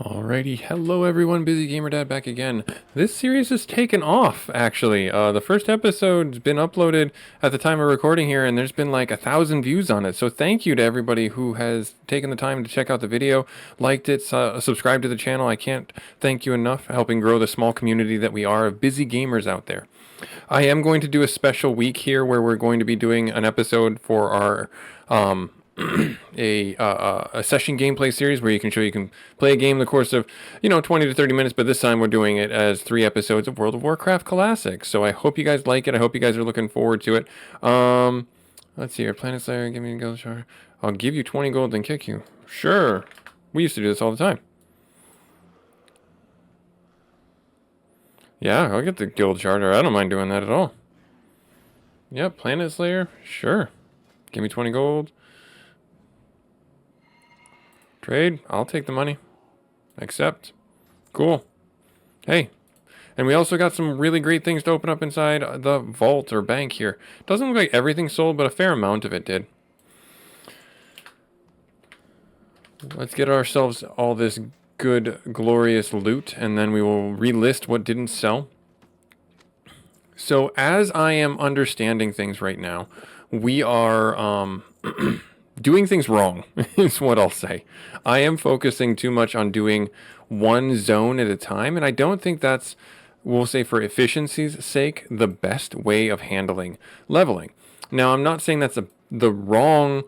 Alrighty, hello everyone, busygamerdad back again. This series has taken off, actually. The first episode's been uploaded at the time of recording here, and there's been like 1,000 views on it. So thank you to everybody who has taken the time to check out the video, liked it, subscribed to the channel. I can't thank you enough for helping grow the small community that we are of busy gamers out there. I am going to do a special week here where we're going to be doing an episode for our a session gameplay series where you can play a game in the course of 20 to 30 minutes, but this time we're doing it as 3 episodes of World of Warcraft Classic. So I hope you guys like it. I hope you guys are looking forward to it. Let's see, our Planet Slayer, give me a gold shard. I'll give you 20 gold and kick you. Sure. We used to do this all the time. Yeah, I'll get the guild charter. I don't mind doing that at all. Yep, Planet Slayer. Sure. Give me 20 gold. Trade. I'll take the money. Accept. Cool. Hey. And we also got some really great things to open up inside the vault or bank here. Doesn't look like everything sold, but a fair amount of it did. Let's get ourselves all this good, glorious loot, and then we will relist what didn't sell. So as I am understanding things right now, we are doing things wrong, is what I'll say. I am focusing too much on doing one zone at a time, and I don't think that's, we'll say for efficiency's sake, the best way of handling leveling. Now, I'm not saying that's the wrong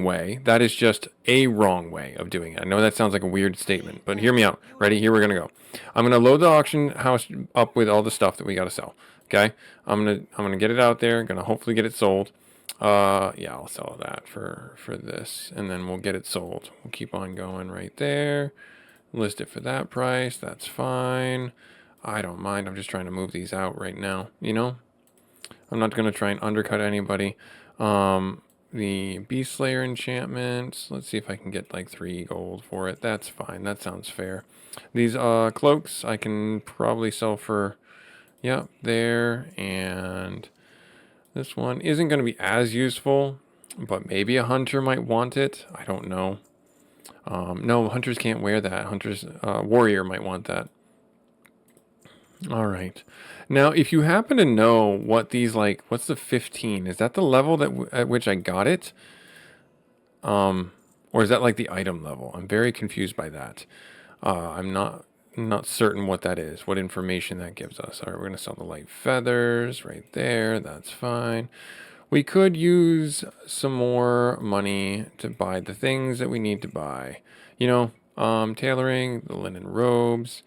way. That is just a wrong way of doing it. I know that sounds like a weird statement, but hear me out. Ready? Here we're going to go. I'm going to load the auction house up with all the stuff that we got to sell. Okay? I'm going to get it out there. Going to hopefully get it sold. Yeah, I'll sell that for this, and then we'll get it sold. We'll keep on going right there. List it for that price. That's fine. I don't mind. I'm just trying to move these out right now, I'm not going to try and undercut anybody. The Beast Slayer enchantment. Let's see if I can get like 3 gold for it. That's fine. That sounds fair. These cloaks I can probably sell for, yeah, there. And this one isn't going to be as useful, but maybe a hunter might want it. I don't know. No, hunters can't wear that. Hunters, warrior might want that. All right. Now, if you happen to know what these what's the 15? Is that the level that at which I got it? Or is that like the item level? I'm very confused by that. I'm not certain what that is, what information that gives us. All right, we're going to sell the light feathers right there. That's fine. We could use some more money to buy the things that we need to buy. Tailoring, the linen robes.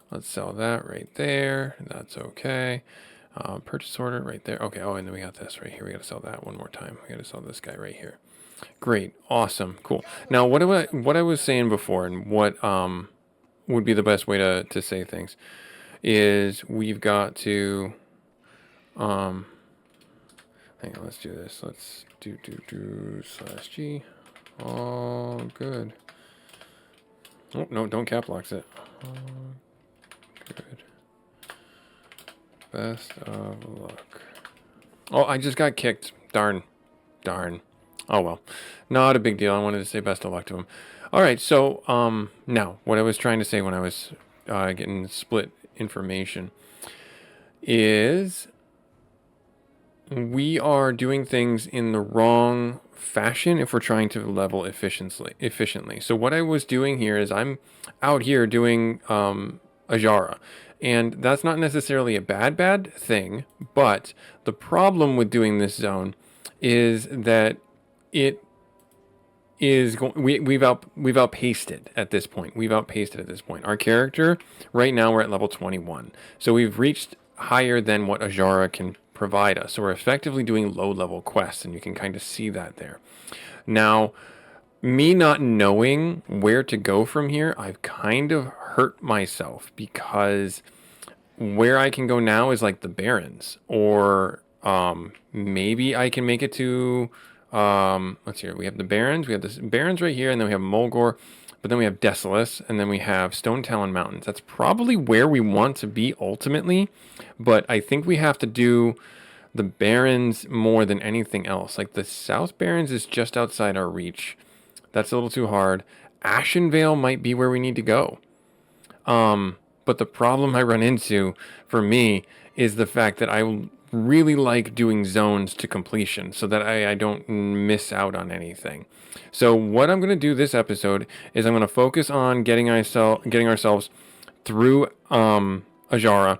Let's sell that right there. That's okay. Purchase order right there. Okay. Oh, and then we got this right here. We got to sell that one more time. We got to sell this guy right here. Great. Awesome. Cool. Now, what I was saying before, and what would be the best way to say things, is we've got to hang on. Let's do this. Let's do /G. All good. Oh no! Don't cap locks it. Good. Best of luck. Oh, I just got kicked. Darn. Oh well. Not a big deal. I wanted to say best of luck to him. Alright, so now what I was trying to say when I was getting split information is we are doing things in the wrong fashion if we're trying to level efficiently. So what I was doing here is I'm out here doing Ajara. And that's not necessarily a bad thing, but the problem with doing this zone is that it is we've outpaced it at this point. Our character right now we're at level 21. So we've reached higher than what Ajara can provide us. So we're effectively doing low level quests, and you can kind of see that there. Now, me not knowing where to go from here, I've kind of hurt myself, because where I can go now is like the Barrens, or maybe I can make it to let's see, we have the Barrens, right here, and then we have Mulgore, but then we have Desolus, and then we have Stone Talon Mountains. That's probably where we want to be ultimately, but I think we have to do the Barrens more than anything else. Like the South Barrens is just outside our reach. That's a little too hard. Ashenvale might be where we need to go. But the problem I run into for me is the fact that I really like doing zones to completion so that I don't miss out on anything. So what I'm going to do this episode is I'm going to focus on getting ourselves through Ajara,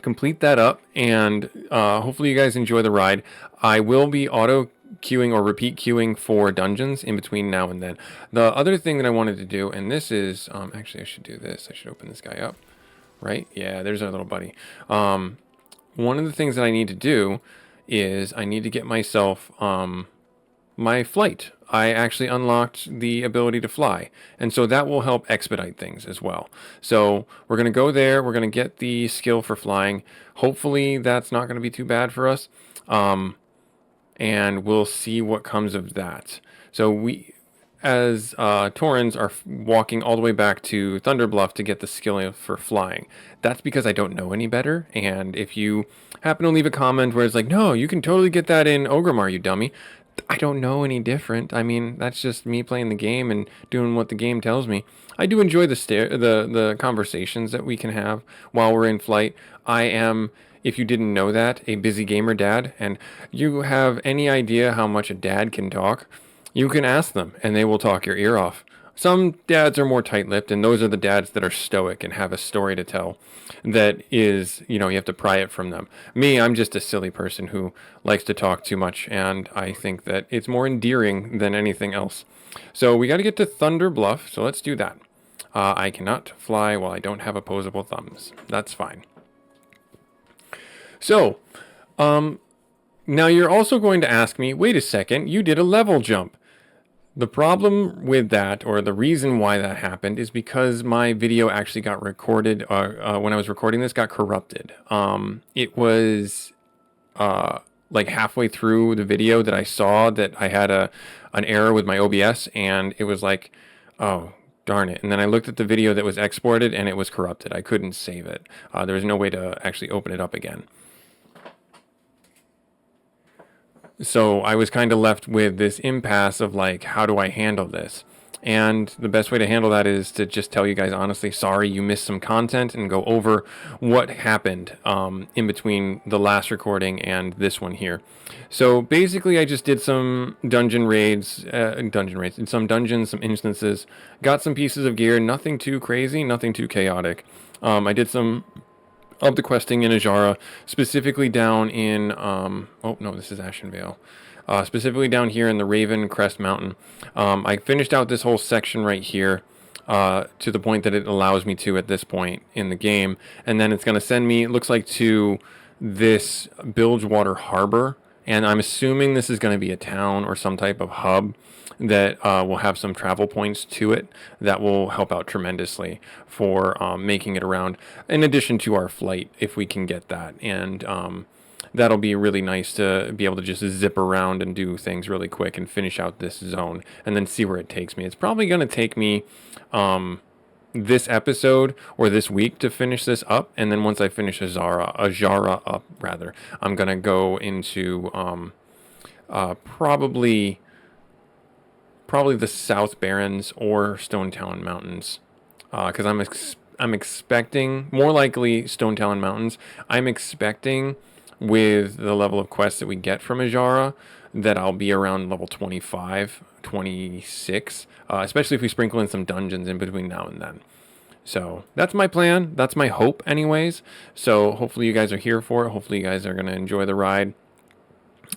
complete that up, and hopefully you guys enjoy the ride. I will be auto queuing or repeat queuing for dungeons in between now and then. The other thing that I wanted to do, and this is actually I should do this. I should open this guy up, right? Yeah, there's our little buddy. One of the things that I need to do is I need to get myself my flight. I actually unlocked the ability to fly, and so that will help expedite things as well. So we're going to go there. We're going to get the skill for flying. Hopefully that's not going to be too bad for us, and we'll see what comes of that. So we, as Taurens, are walking all the way back to Thunderbluff to get the skill for flying. That's because I don't know any better, and if you happen to leave a comment where it's like, no, you can totally get that in Ogrimmar, you dummy, I don't know any different. I mean, that's just me playing the game and doing what the game tells me. I do enjoy the conversations that we can have while we're in flight. I am, if you didn't know that, a busy gamer dad, and you have any idea how much a dad can talk, you can ask them and they will talk your ear off. Some dads are more tight-lipped, and those are the dads that are stoic and have a story to tell that is, you have to pry it from them. Me, I'm just a silly person who likes to talk too much, and I think that it's more endearing than anything else. So we got to get to Thunder Bluff, so let's do that. I cannot fly while I don't have opposable thumbs. That's fine. So, now you're also going to ask me, wait a second, you did a level jump. The problem with that, or the reason why that happened, is because my video actually got recorded, when I was recording this, got corrupted. It was like halfway through the video that I saw that I had an error with my OBS, and it was like, oh, darn it. And then I looked at the video that was exported, and it was corrupted. I couldn't save it. There was no way to actually open it up again. So I was kind of left with this impasse of like, how do I handle this? And the best way to handle that is to just tell you guys honestly, sorry, you missed some content, and go over what happened in between the last recording and this one here. So basically, I just did some dungeon raids, in some dungeons, some instances, got some pieces of gear, nothing too crazy, nothing too chaotic. I did some of the questing in Ajara, specifically down in, oh no, this is Ashenvale, specifically down here in the Raven Crest Mountain. I finished out this whole section right here, to the point that it allows me to at this point in the game, and then it's going to send me, it looks like, to this Bilgewater Harbor, and I'm assuming this is going to be a town or some type of hub that will have some travel points to it that will help out tremendously for making it around, in addition to our flight, if we can get that. And that'll be really nice to be able to just zip around and do things really quick and finish out this zone and then see where it takes me. It's probably going to take me this episode or this week to finish this up, and then once I finish Ajara up, I'm going to go into probably the South Barrens or Stone Talon Mountains, because I'm expecting, more likely Stone Talon Mountains. I'm expecting, with the level of quests that we get from Ajara, that I'll be around level 25, 26, especially if we sprinkle in some dungeons in between now and then. So that's my plan. That's my hope anyways. So hopefully you guys are here for it. Hopefully you guys are going to enjoy the ride.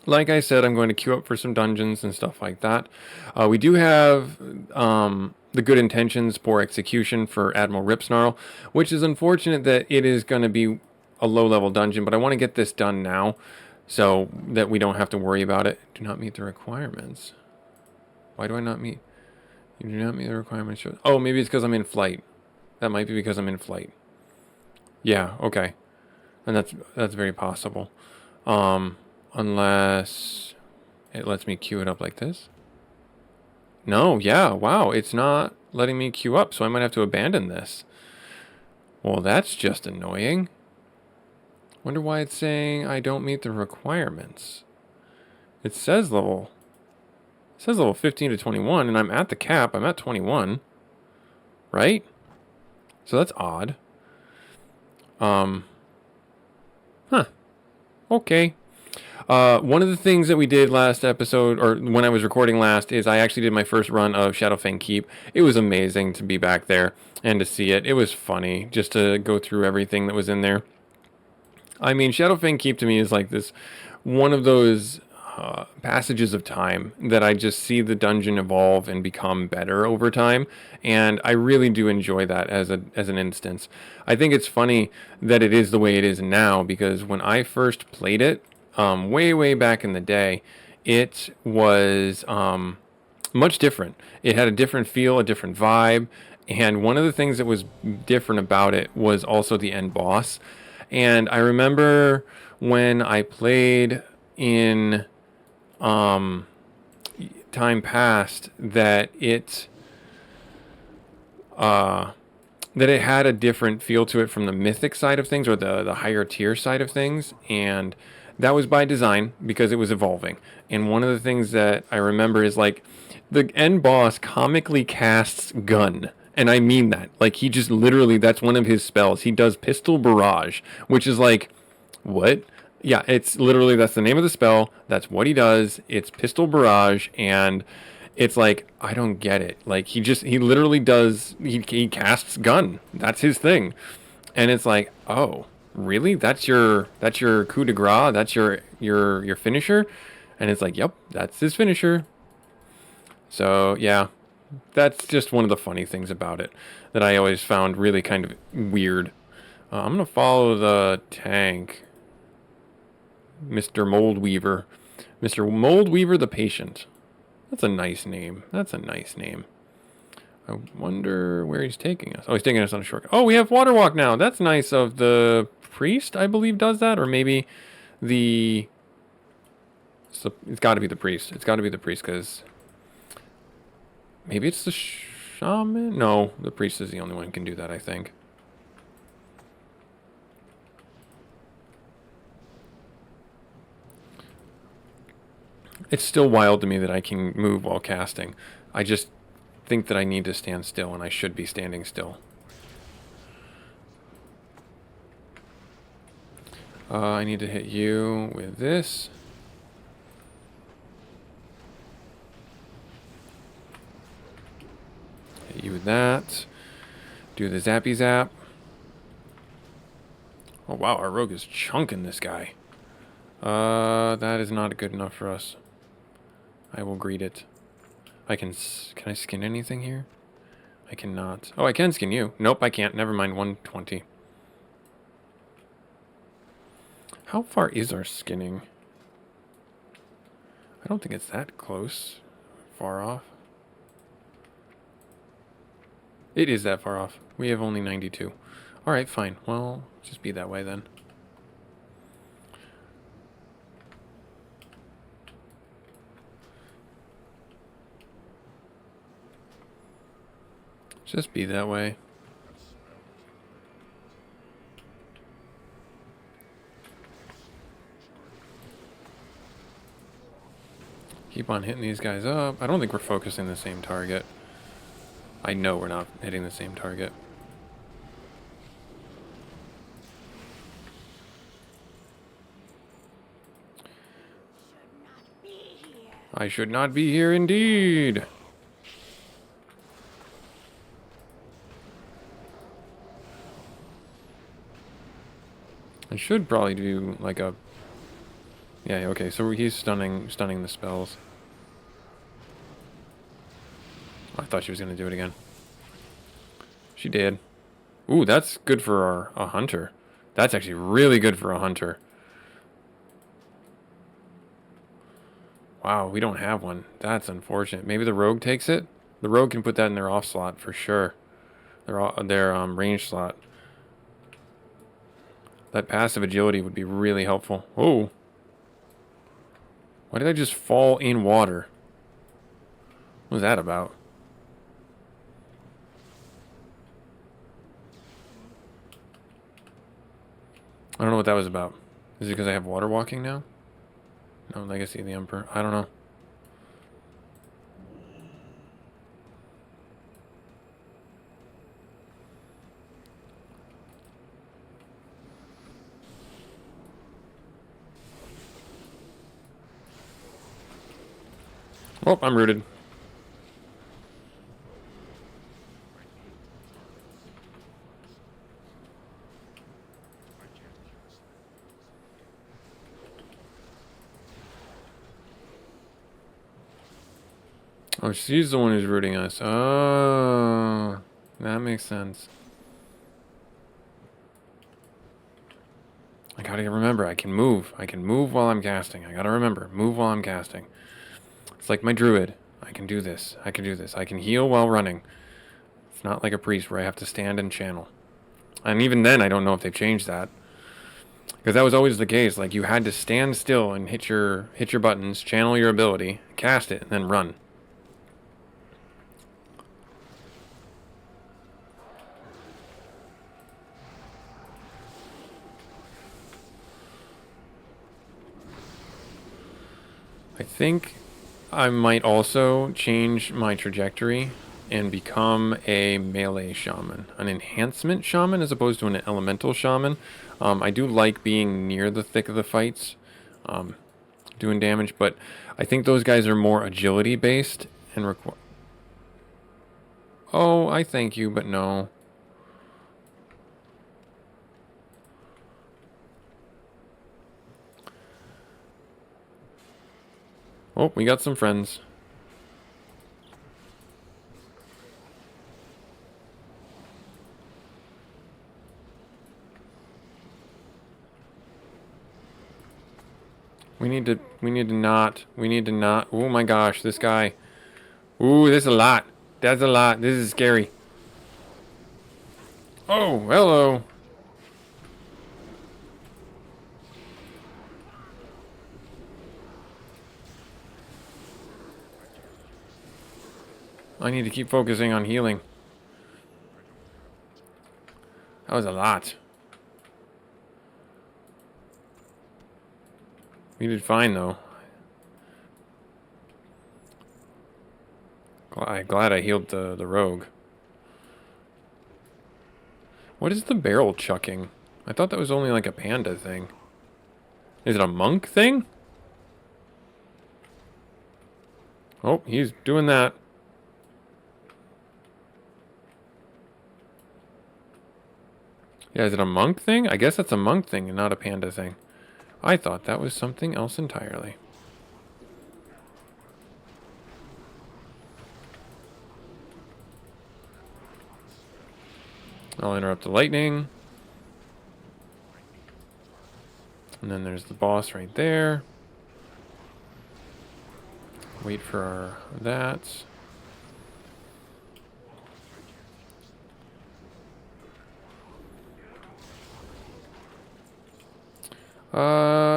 Like I said, I'm going to queue up for some dungeons and stuff like that. We do have the good intentions, poor execution for Admiral Ripsnarl, which is unfortunate that it is going to be a low-level dungeon, but I want to get this done now so that we don't have to worry about it. Do not meet the requirements. Why do I not meet? You do not meet the requirements. Oh, maybe it's because I'm in flight. That might be because I'm in flight. Yeah, okay. And that's very possible. Unless it lets me queue it up like this. No, yeah, wow, it's not letting me queue up, so I might have to abandon this. Well, that's just annoying. Wonder why it's saying I don't meet the requirements. It says level It says level 15 to 21, and I'm at the cap. I'm at 21. Right? So that's odd. Huh. Okay. One of the things that we did last episode, or when I was recording last, is I actually did my first run of Shadowfang Keep. It was amazing to be back there and to see it. It was funny just to go through everything that was in there. I mean, Shadowfang Keep to me is like this, one of those passages of time that I just see the dungeon evolve and become better over time, and I really do enjoy that as an instance. I think it's funny that it is the way it is now, because when I first played it, way back in the day, it was much different. It had a different feel, a different vibe, and one of the things that was different about it was also the end boss. And I remember when I played in time past that it had a different feel to it from the mythic side of things, or the higher tier side of things, and that was by design because it was evolving. And one of the things that I remember is like the end boss comically casts gun. And I mean that. Like, he just literally, that's one of his spells. He does pistol barrage, which is like, what? Yeah, it's literally, that's the name of the spell. That's what he does. It's pistol barrage, and it's like, I don't get it. Like, he literally does, he casts gun. That's his thing. And it's like, oh, really? That's your coup de grace? That's your finisher? And it's like, yep, that's his finisher. So, yeah, that's just one of the funny things about it that I always found really kind of weird. I'm going to follow the tank. Mr. Moldweaver. Mr. Moldweaver the Patient. That's a nice name. That's a nice name. I wonder where he's taking us. Oh, he's taking us on a shortcut. Oh, we have water walk now. That's nice of the priest, I believe, does that. Or maybe the... It's got to be the priest. It's got to be the priest, because... Maybe it's the shaman? No, the priest is the only one who can do that, I think. It's still wild to me that I can move while casting. I just think that I need to stand still, and I should be standing still. I need to hit you with this. Hit you with that. Do the zappy zap. Oh wow, our rogue is chunking this guy. That is not good enough for us. I will greet it. Can I skin anything here? I cannot. Oh, I can skin you. Nope, I can't. Never mind, 120. How far is our skinning? I don't think it's that close. Far off. It is that far off. We have only 92. Alright, fine. Well, just be that way then. Just be that way. Keep on hitting these guys up. I don't think we're focusing the same target. I know we're not hitting the same target. I should not be here indeed. I should probably do like a... Yeah, okay, so he's stunning the spells. I thought she was going to do it again. She did. Ooh, that's good for a hunter. That's actually really good for a hunter. Wow, we don't have one. That's unfortunate. Maybe the rogue takes it? The rogue can put that in their off slot for sure. Their range slot. That passive agility would be really helpful. Oh. Why did I just fall in water? What was that about? I don't know what that was about. Is it because I have water walking now? No, legacy of the Emperor. I don't know. Oh, I'm rooted. Oh, she's the one who's rooting us. Oh, that makes sense. I gotta remember, I can move. I can move while I'm casting. I gotta remember, move while I'm casting. It's like my druid. I can do this. I can do this. I can heal while running. It's not like a priest where I have to stand and channel. And even then, I don't know if they've changed that. Because that was always the case. Like, you had to stand still and hit your buttons, channel your ability, cast it, and then run. I think I might also change my trajectory and become a melee shaman. An enhancement shaman as opposed to an elemental shaman. I do like being near the thick of the fights, doing damage, but I think those guys are more agility based and require... Oh, I thank you, but no. Oh, we got some friends. We need to not, oh my gosh, this guy. Ooh, this is a lot. That's a lot. This is scary. Oh, hello. I need to keep focusing on healing. That was a lot. We did fine, though. Glad I healed the rogue. What is the barrel chucking? I thought that was only like a panda thing. Is it a monk thing? Oh, he's doing that. Yeah, is it a monk thing? I guess that's a monk thing and not a panda thing. I thought that was something else entirely. I'll interrupt the lightning. And then there's the boss right there. Wait for that.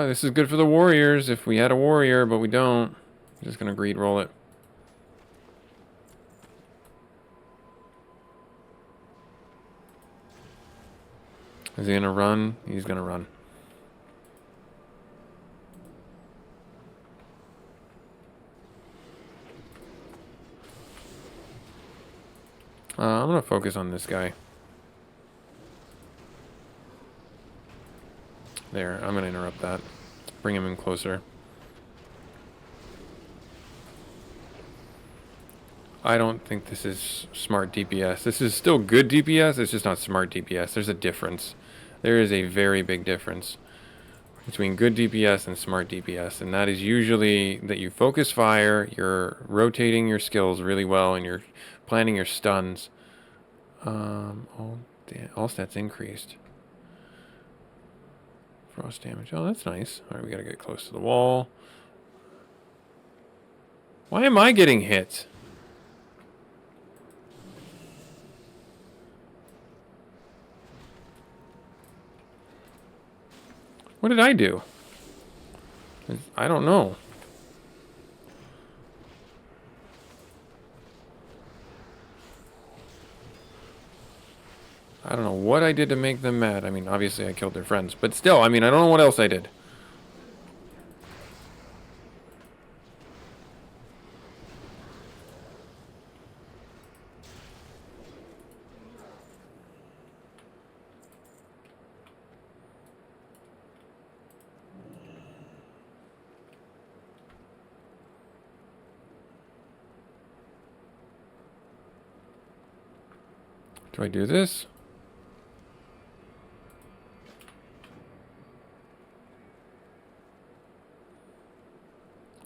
This is good for the warriors if we had a warrior, but we don't. I'm just gonna greed roll it. Is he gonna run? He's gonna run. I'm gonna focus on this guy. There, I'm gonna interrupt that. Bring him in closer. I don't think this is smart DPS. This is still good DPS, it's just not smart DPS. There's a difference. There is a very big difference between good DPS and smart DPS, and that is usually that you focus fire, you're rotating your skills really well, and you're planning your stuns. All stats increased. Frost damage. Oh, that's nice. Alright, we gotta get close to the wall. Why am I getting hit? What did I do? I don't know. I don't know what I did to make them mad. I mean, obviously I killed their friends. But still, I mean, I don't know what else I did. Do I do this?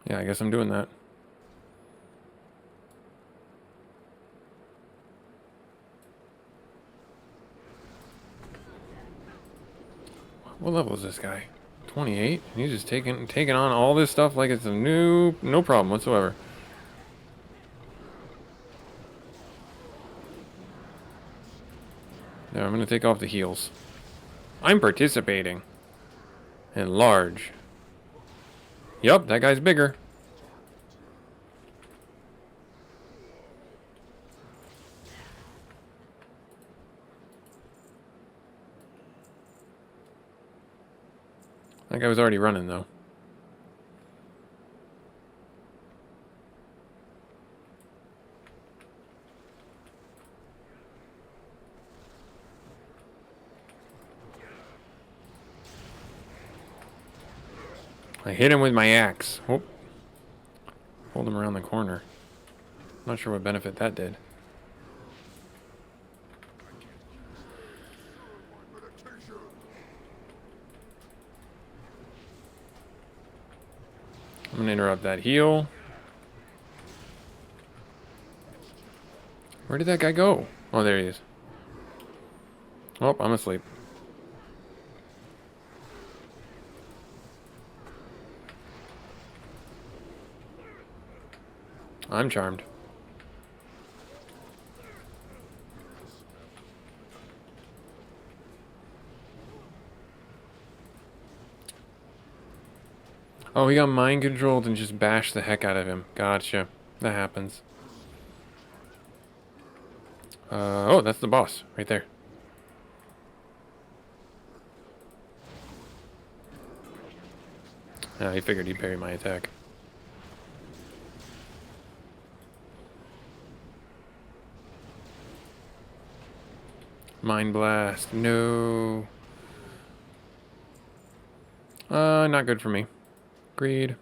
Yeah, I guess I'm doing that. What level is this guy? 28? He's just taking on all this stuff like it's a no problem whatsoever. Now I'm gonna take off the heals. I'm participating. Enlarge. Yup, that guy's bigger. That guy was already running though. I hit him with my axe. Oh. Pulled him around the corner. Not sure what benefit that did. I'm gonna interrupt that heal. Where did that guy go? Oh, there he is. Oh, I'm asleep. I'm charmed. Oh, he got mind controlled and just bashed the heck out of him. Gotcha. That happens. Oh, that's the boss right there. He figured he'd parry my attack. Mind blast. No. Not good for me. Greed.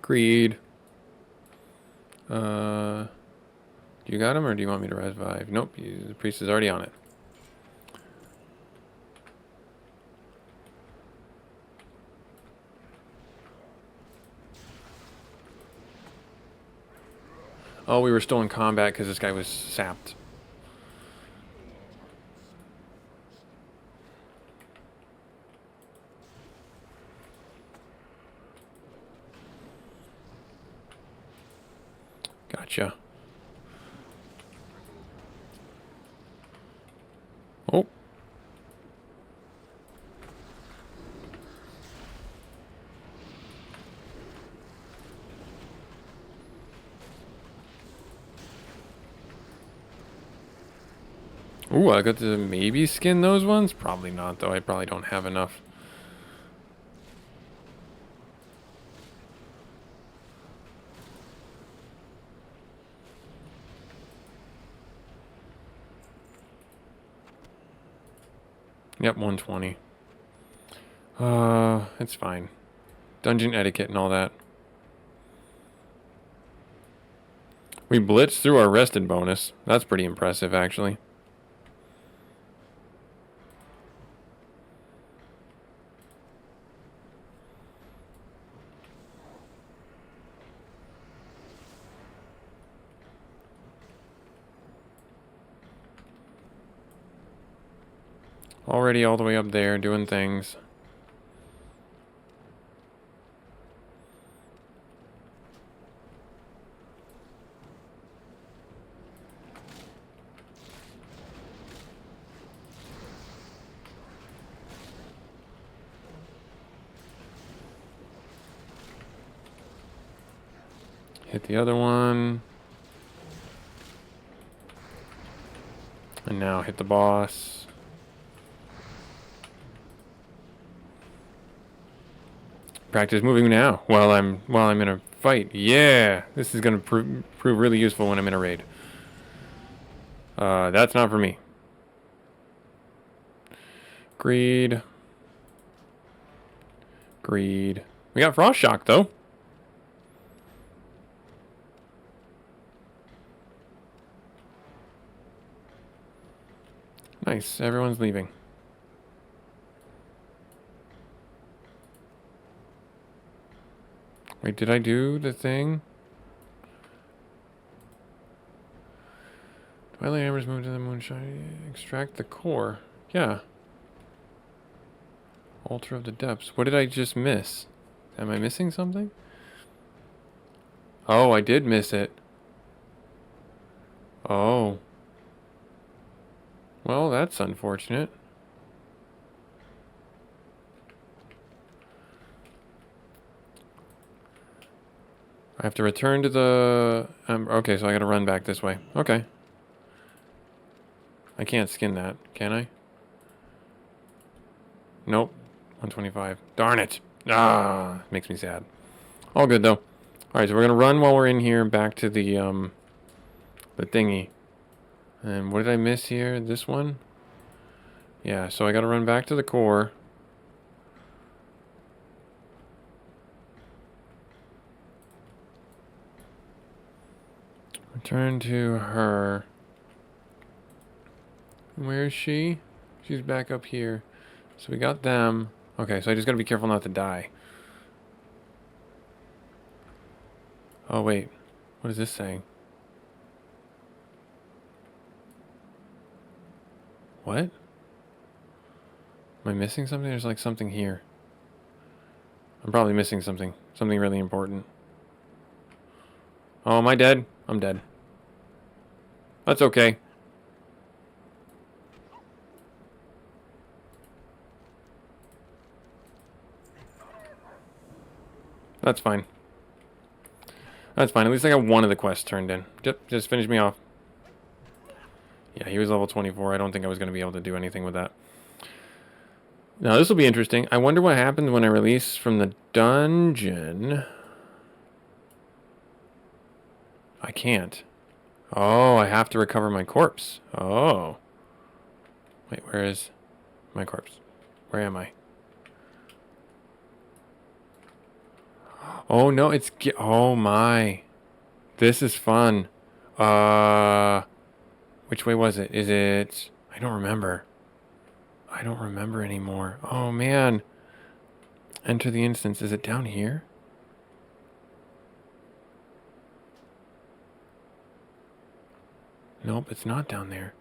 Greed. Do you got him or do you want me to revive? Nope, the priest is already on it. Oh, we were still in combat because this guy was sapped. Gotcha. Oh. Ooh, I got to maybe skin those ones? Probably not, though. I probably don't have enough. Yep, 120. It's fine. Dungeon etiquette and all that. We blitzed through our rested bonus. That's pretty impressive, actually. Already all the way up there doing things. Hit the other one. And now hit the boss. Practice moving now while I'm in a fight. Yeah, this is gonna prove really useful when I'm in a raid. That's not for me. Greed. Greed. We got Frost Shock though. Nice. Everyone's leaving. Wait, did I do the thing? Twilight Hammers move to the moonshine. Extract the core. Yeah. Altar of the Depths. What did I just miss? Am I missing something? Oh, I did miss it. Oh. Well, that's unfortunate. I have to return to the... okay, so I gotta run back this way. Okay. I can't skin that, can I? Nope. 125. Darn it. Ah, makes me sad. All good, though. Alright, so we're gonna run while we're in here back to the thingy. And what did I miss here? This one? Yeah, so I gotta run back to the core. Return to her. Where is she? She's back up here. So we got them. Okay, so I just gotta be careful not to die. Oh, wait. What is this saying? What? Am I missing something? There's like something here. I'm probably missing something. Something really important. Oh, am I dead? I'm dead. That's okay. That's fine. That's fine. At least I got one of the quests turned in. Just finish me off. Yeah, he was level 24. I don't think I was going to be able to do anything with that. Now, this will be interesting. I wonder what happens when I release from the dungeon. I can't. Oh, I have to recover my corpse. Oh. Wait, where is my corpse? Where am I? Oh, no, it's... oh, my. This is fun. Which way was it? Is it... I don't remember. I don't remember anymore. Oh, man. Enter the instance. Is it down here? Nope, it's not down there.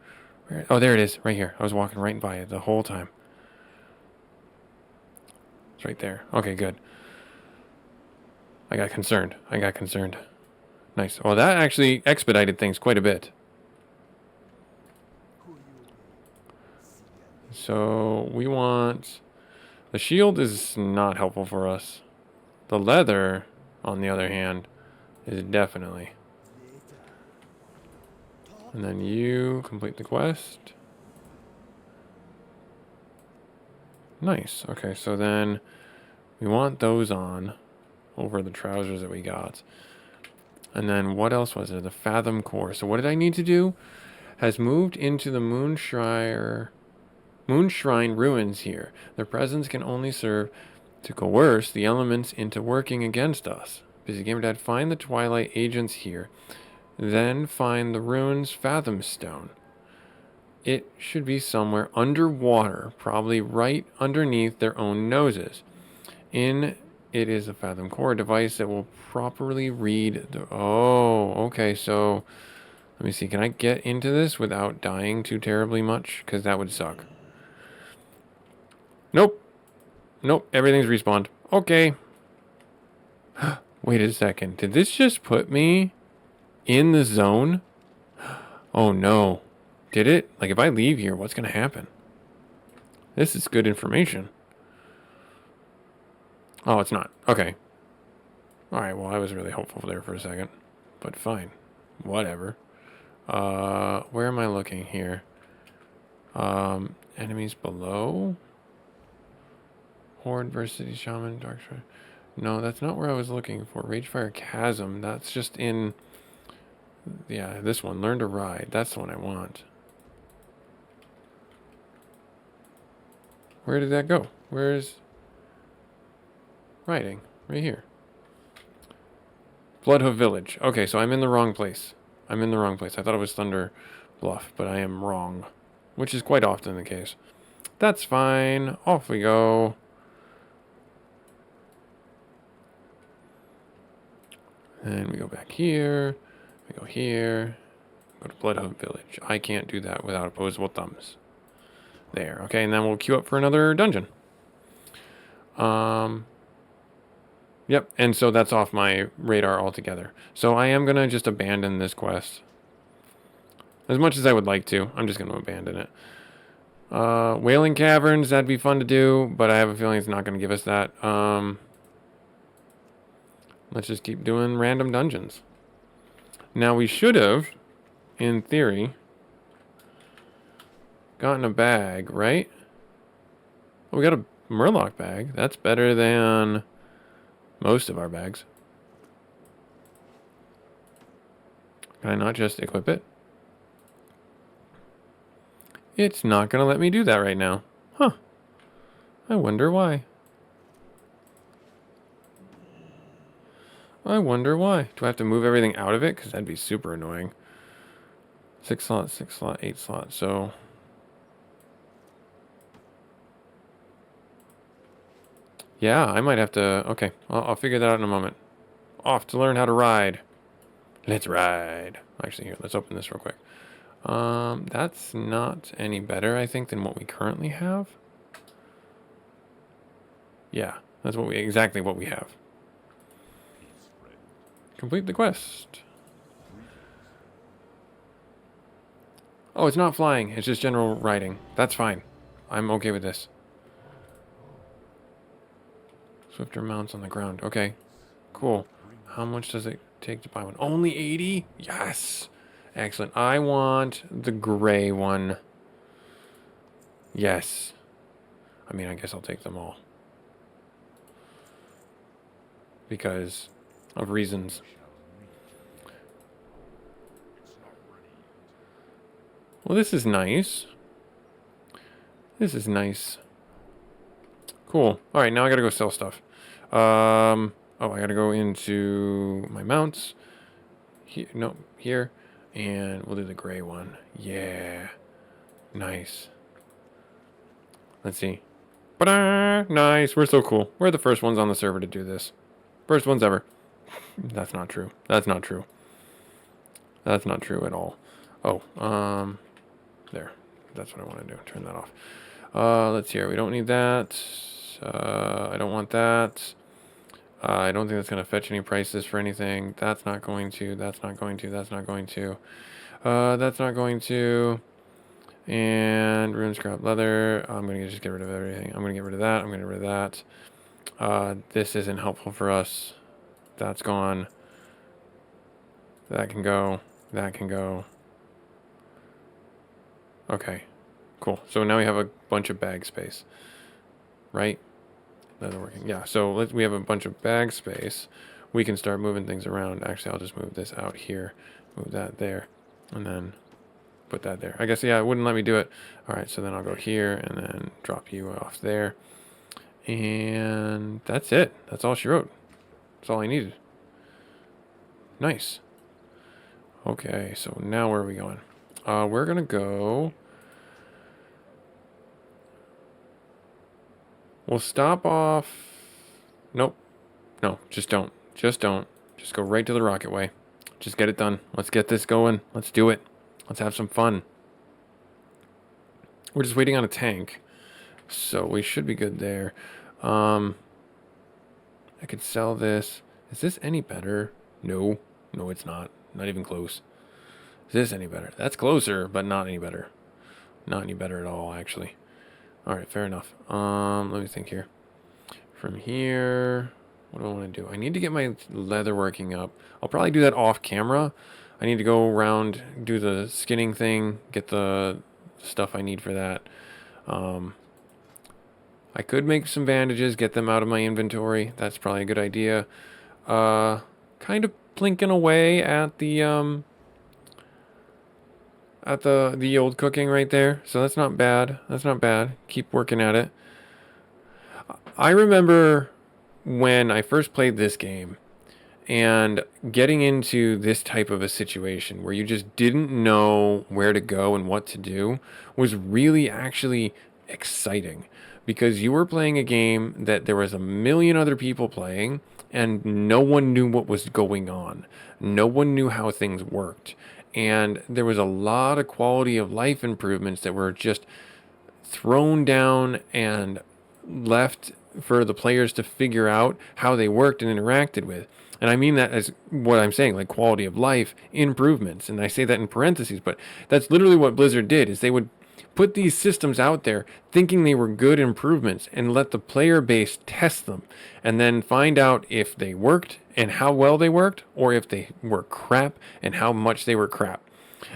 Where? Oh, there it is. Right here. I was walking right by it the whole time. It's right there. Okay, good. I got concerned. Nice. Well, that actually expedited things quite a bit. So, we want... the shield is not helpful for us. The leather, on the other hand, is definitely. And then you complete the quest. Nice. Okay, so then we want those on over the trousers that we got. And then what else was there? The Fathom Core. So what did I need to do? Has moved into the Moonshrine ruins here. Their presence can only serve to coerce the elements into working against us. Busygamerdad, find the Twilight agents here. Then find the ruins Fathom Stone. It should be somewhere underwater, probably right underneath their own noses. It is a Fathom Core device that will properly read the... oh, okay, so... let me see, can I get into this without dying too terribly much? Because that would suck. Nope. Nope, everything's respawned. Okay. Wait a second. Did this just put me in the zone? Oh no. Did it? Like, if I leave here, what's going to happen? This is good information. Oh, it's not. Okay. Alright, well, I was really hopeful there for a second. But fine. Whatever. Where am I looking here? Enemies below? Horde versus City Shaman, Dark Shrine. No, that's not where I was looking for. Ragefire Chasm. That's just in... yeah, this one. Learn to Ride. That's the one I want. Where did that go? Where's... riding? Right here. Bloodhoof Village. Okay, so I'm in the wrong place. I thought it was Thunder Bluff, but I am wrong. which is quite often the case. That's fine. Off we go. And we go back here. We go here. Go to Bloodhound Village. I can't do that without opposable thumbs. There. Okay, and then we'll queue up for another dungeon. Yep, and so that's off my radar altogether. So I am going to just abandon this quest. As much as I would like to, I'm just going to abandon it. Wailing Caverns, that'd be fun to do, but I have a feeling it's not going to give us that. Let's just keep doing random dungeons. Now we should have, in theory, gotten a bag, right? Oh, we got a Murloc bag. That's better than most of our bags. Can I not just equip it? It's not going to let me do that right now. Huh. I wonder why. I wonder why. Do I have to move everything out of it? Because that'd be super annoying. 6 slot, 6 slot, 8 slot. So... yeah, I might have to... okay, I'll figure that out in a moment. Off to learn how to ride. Let's ride. Actually, here, let's open this real quick. That's not any better, I think, than what we currently have. Yeah, that's what exactly what we have. Complete the quest. Oh, it's not flying. It's just general riding. That's fine. I'm okay with this. Swifter mounts on the ground. Okay, cool. How much does it take to buy one? Only 80? Yes. Excellent. I want the gray one. Yes. I mean, I guess I'll take them all. Because of reasons. Well, this is nice. This is nice. Cool. All right, now I gotta go sell stuff. Oh, I gotta go into my mounts. Here, no, here. And we'll do the gray one. Yeah. Nice. Let's see. Ta-da! Nice. We're so cool. We're the first ones on the server to do this. First ones ever. That's not true. That's not true. That's not true at all. Oh, there. That's what I want to do. Turn that off. Let's see here. We don't need that. I don't want that. I don't think that's going to fetch any prices for anything. That's not going to. That's not going to. That's not going to. That's not going to. And rune scrap leather. I'm going to just get rid of everything. I'm going to get rid of that. I'm going to get rid of that. This isn't helpful for us. That's gone. That can go. That can go. Okay. Cool. So now we have a bunch of bag space. Right? Leatherworking. Yeah, so we have a bunch of bag space. We can start moving things around. Actually, I'll just move this out here. Move that there. And then put that there. I guess, yeah, it wouldn't let me do it. All right, so then I'll go here and then drop you off there. And that's it. That's all she wrote. That's all I needed. Nice. Okay, so now where are we going? We're going to go... we'll stop off... nope. No, just don't. Just don't. Just go right to the rocket way. Just get it done. Let's get this going. Let's do it. Let's have some fun. We're just waiting on a tank. So we should be good there. I could sell this. Is this any better? No. No, it's not. Not even close. Is this any better? That's closer, but not any better. Not any better at all, actually. Alright, fair enough. Let me think here. From here, what do I want to do? I need to get my leatherworking up. I'll probably do that off camera. I need to go around, do the skinning thing, get the stuff I need for that. I could make some bandages, get them out of my inventory. That's probably a good idea. Kind of plinking away at the old cooking right there. So that's not bad. That's not bad. Keep working at it. I remember when I first played this game And getting into this type of a situation where you just didn't know where to go and what to do was really actually exciting, because you were playing a game that there was a million other people playing and no one knew what was going on. No one knew how things worked. And there was a lot of quality of life improvements that were just thrown down and left for the players to figure out how they worked and interacted with. And I mean that as what I'm saying, like quality of life improvements. And I say that in parentheses, but that's literally what Blizzard did, is they would put these systems out there thinking they were good improvements and let the player base test them and then find out if they worked and how well they worked, or if they were crap and how much they were crap.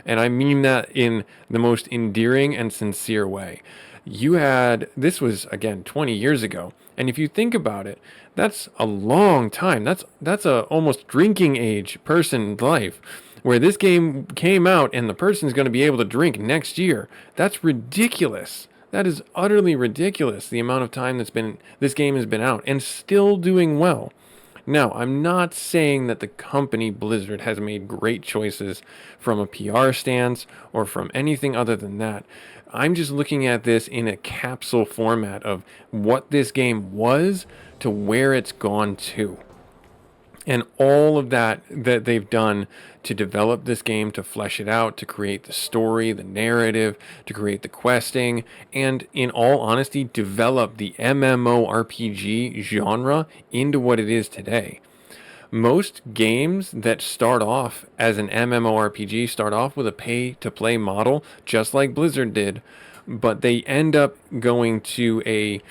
And I mean that in the most endearing and sincere way. This was again 20 years ago. And if you think about it, that's a long time. That's a almost drinking age person's life, where this game came out and the person's going to be able to drink next year. That's ridiculous. That is utterly ridiculous, the amount of time this game has been out and still doing well. Now, I'm not saying that the company Blizzard has made great choices from a PR stance or from anything other than that. I'm just looking at this in a capsule format of what this game was to where it's gone to. And all of that they've done to develop this game, to flesh it out, to create the story, the narrative, to create the questing, and in all honesty, develop the MMORPG genre into what it is today. Most games that start off as an MMORPG start off with a pay-to-play model, just like Blizzard did, but they end up going to a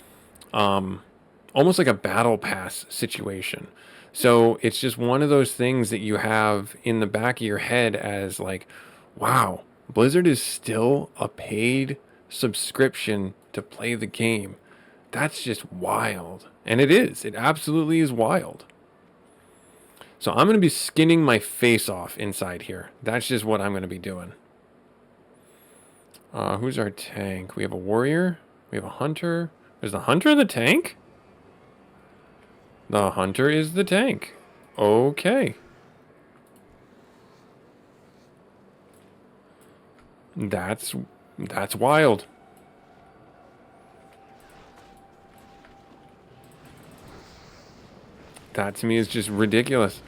almost like a battle pass situation. So it's just one of those things that you have in the back of your head as like, wow, Blizzard is still a paid subscription to play the game. That's just wild. And it is. It absolutely is wild. So I'm going to be skinning my face off inside here. That's just what I'm going to be doing. Who's our tank? We have a warrior. We have a hunter. Is the hunter the tank? The hunter is the tank. Okay. That's wild. That to me is just ridiculous.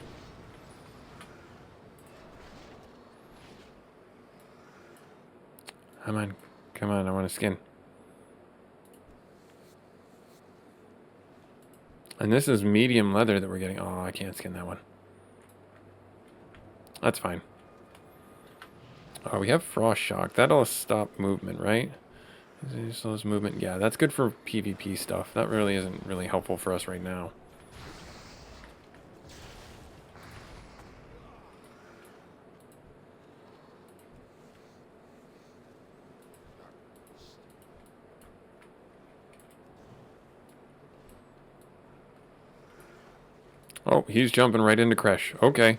Come on. Come on, I want to skin. And this is medium leather that we're getting. Oh, I can't skin that one. That's fine. Oh, we have frost shock. That'll stop movement, right? Slows movement. Yeah, that's good for PvP stuff. That really isn't really helpful for us right now. Oh, he's jumping right into Kresh. Okay.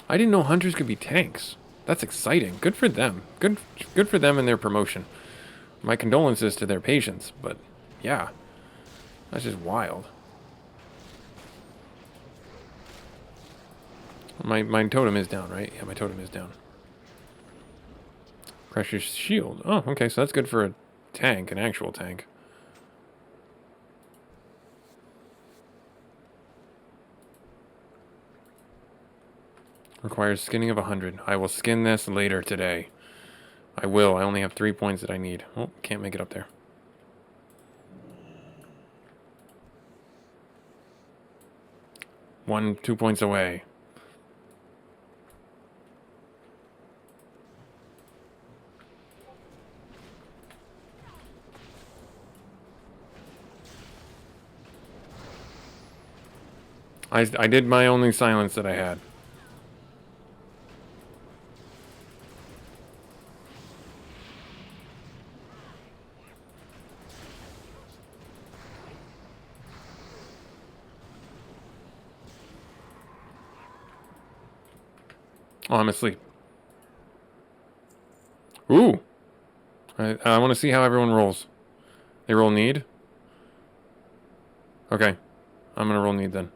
I didn't know hunters could be tanks. That's exciting. Good for them. Good for them and their promotion. My condolences to their patients, but yeah. That's just wild. My totem is down, right? Yeah, my totem is down. Crusher's shield. Oh, okay, so that's good for a tank, an actual tank. Requires skinning of 100. I will skin this later today. I will. I only have 3 points that I need. Oh, can't make it up there. One, 2 points away. I did my only silence that I had. Oh, I'm asleep. Ooh. I want to see how everyone rolls. They roll need? Okay. I'm gonna roll need then.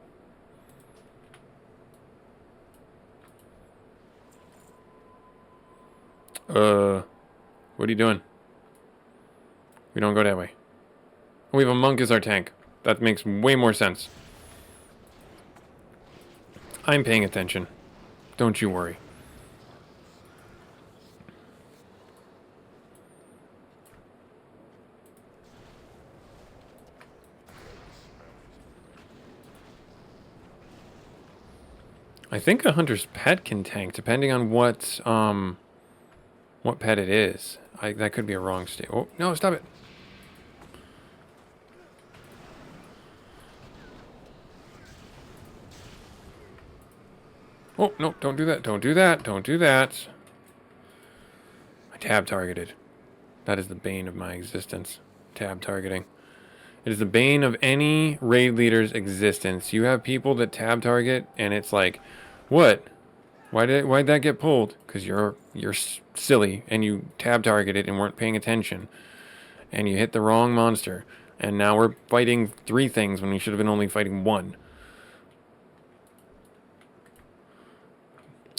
What are you doing? We don't go that way. We have a monk as our tank. That makes way more sense. I'm paying attention. Don't you worry. I think a hunter's pet can tank, depending on what pet it is. That could be a wrong state. Oh, no, stop it. Oh, no, don't do that. Don't do that. Don't do that. I tab targeted. That is the bane of my existence. Tab targeting. It is the bane of any raid leader's existence. You have people that tab target, and it's like, what? Why'd that get pulled? Because you're silly, and you tab targeted and weren't paying attention, and you hit the wrong monster, and now we're fighting 3 things when we should have been only fighting 1.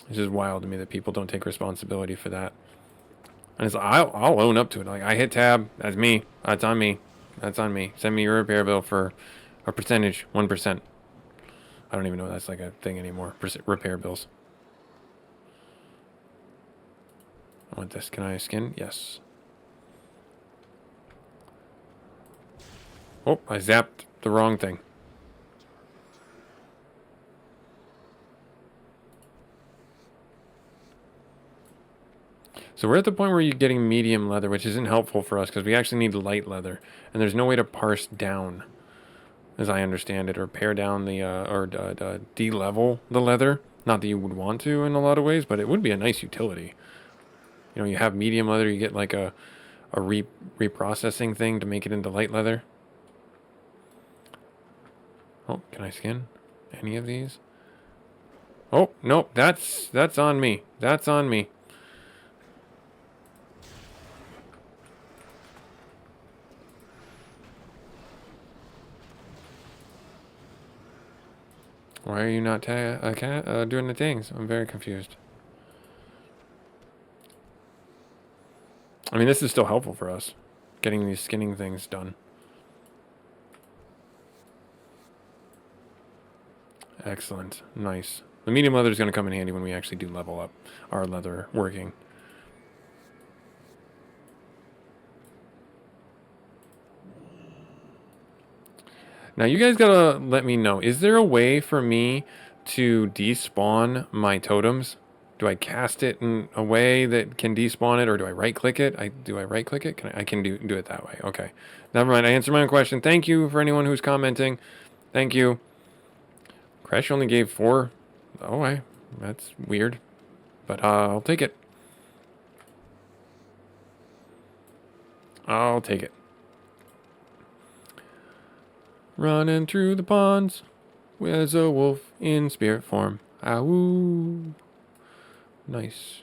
It's just wild to me that people don't take responsibility for that. And it's I'll own up to it. Like, I hit tab. That's me. That's on me. That's on me. Send me your repair bill for a percentage, 1%. I don't even know if that's like a thing anymore. Repair bills. I want this. Can I skin? Yes. Oh, I zapped the wrong thing. So we're at the point where you're getting medium leather, which isn't helpful for us because we actually need light leather. And there's no way to parse down, as I understand it, or pare down the, de-level the leather. Not that you would want to in a lot of ways, but it would be a nice utility. You know, you have medium leather, you get like a reprocessing thing to make it into light leather. Oh, can I skin any of these? Oh, nope, that's on me. That's on me. Why are you not doing the things? I'm very confused. I mean, this is still helpful for us, getting these skinning things done. Excellent. Nice. The medium leather is going to come in handy when we actually do level up our leather working. Now, you guys gotta let me know. Is there a way for me to despawn my totems? Do I cast it in a way that can despawn it, or do I right-click it? Do I right-click it? I can do it that way. Okay. Never mind. I answered my own question. Thank you for anyone who's commenting. Thank you. Crash only gave 4. Oh, that's weird. But I'll take it. I'll take it. Running through the ponds with a wolf in spirit form. Ow. Nice.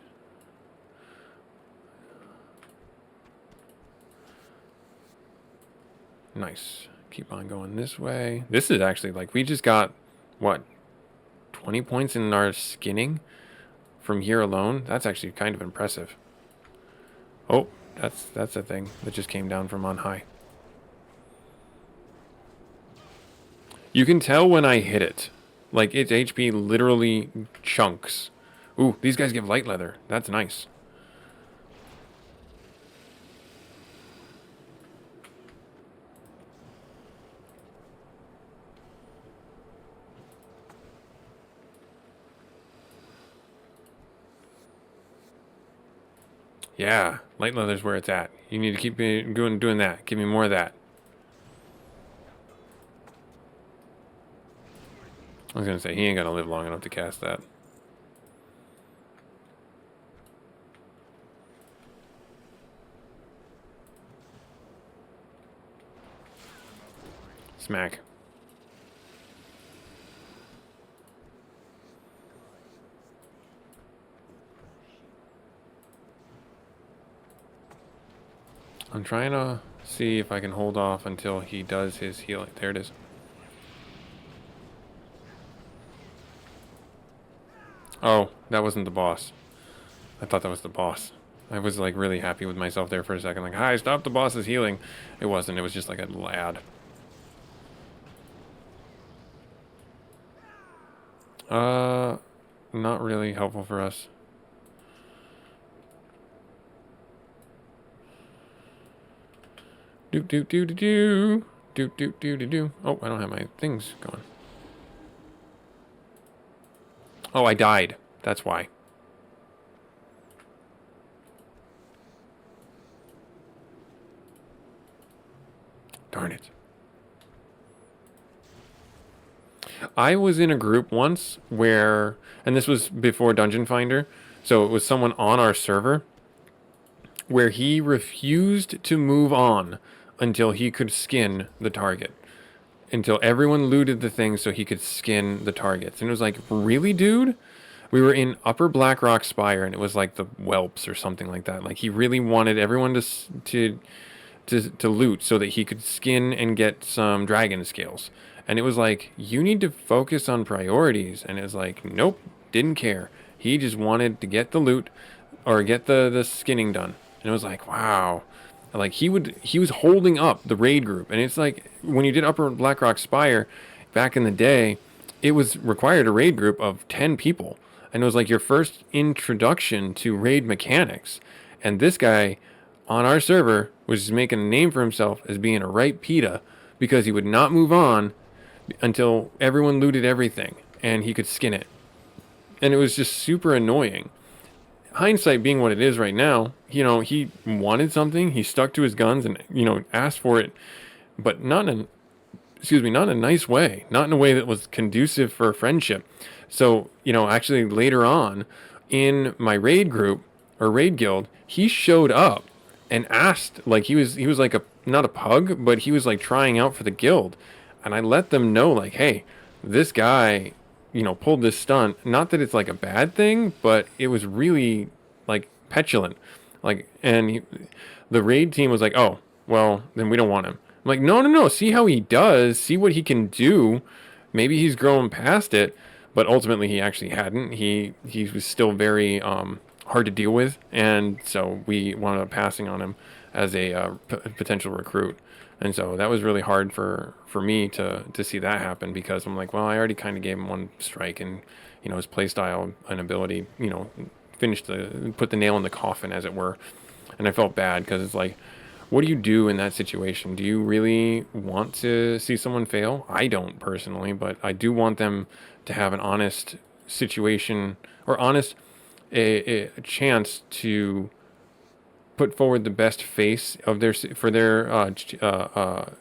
Nice. Keep on going this way. This is actually like, we just got, what, 20 points in our skinning from here alone? That's actually kind of impressive. Oh, that's a thing that just came down from on high. You can tell when I hit it. Like, its HP literally chunks. Ooh, these guys give light leather. That's nice. Yeah, light leather's where it's at. You need to keep doing that. Give me more of that. I was going to say, he ain't going to live long enough to cast that. Smack. I'm trying to see if I can hold off until he does his healing. There it is. Oh, that wasn't the boss. I thought that was the boss. I was like really happy with myself there for a second. Like, hi, stop the boss's healing. It wasn't. It was just like a little ad. Not really helpful for us. Do do do do do. Do do do do do. Oh, I don't have my things going. Oh, I died. That's why. Darn it. I was in a group once where, and this was before Dungeon Finder, so it was someone on our server where he refused to move on until he could skin the target. Until everyone looted the thing so he could skin the targets. And it was like, really, dude? We were in Upper Blackrock Spire, and it was like the Whelps or something like that. Like, he really wanted everyone to loot so that he could skin and get some dragon scales. And it was like, you need to focus on priorities. And it was like, nope, didn't care. He just wanted to get the loot or get the skinning done. And it was like, wow. Like he was holding up the raid group. And it's like when you did Upper Blackrock Spire back in the day, it was required a raid group of 10 people. And it was like your first introduction to raid mechanics. And this guy on our server was just making a name for himself as being a right PETA because he would not move on until everyone looted everything and he could skin it. And it was just super annoying. Hindsight being what it is right now, he wanted something, he stuck to his guns and, asked for it, but not in a nice way, not in a way that was conducive for friendship. So, actually later on in my raid group or raid guild, he showed up and asked, like he was like not a pug, but he was like trying out for the guild. And I let them know like, hey, this guy, pulled this stunt. Not that it's like a bad thing, but it was really like petulant. Like, and the raid team was like, oh, well, then we don't want him. I'm like, no. See how he does. See what he can do. Maybe he's growing past it, but ultimately he actually hadn't. He was still very hard to deal with, and so we wound up passing on him as a potential recruit. And so that was really hard for me to see that happen because I'm like, well, I already kind of gave him one strike, and his playstyle and ability, put the nail in the coffin, as it were. And I felt bad because it's like, what do you do in that situation? Do you really want to see someone fail? I don't personally, but I do want them to have an honest situation or a chance to put forward the best face of their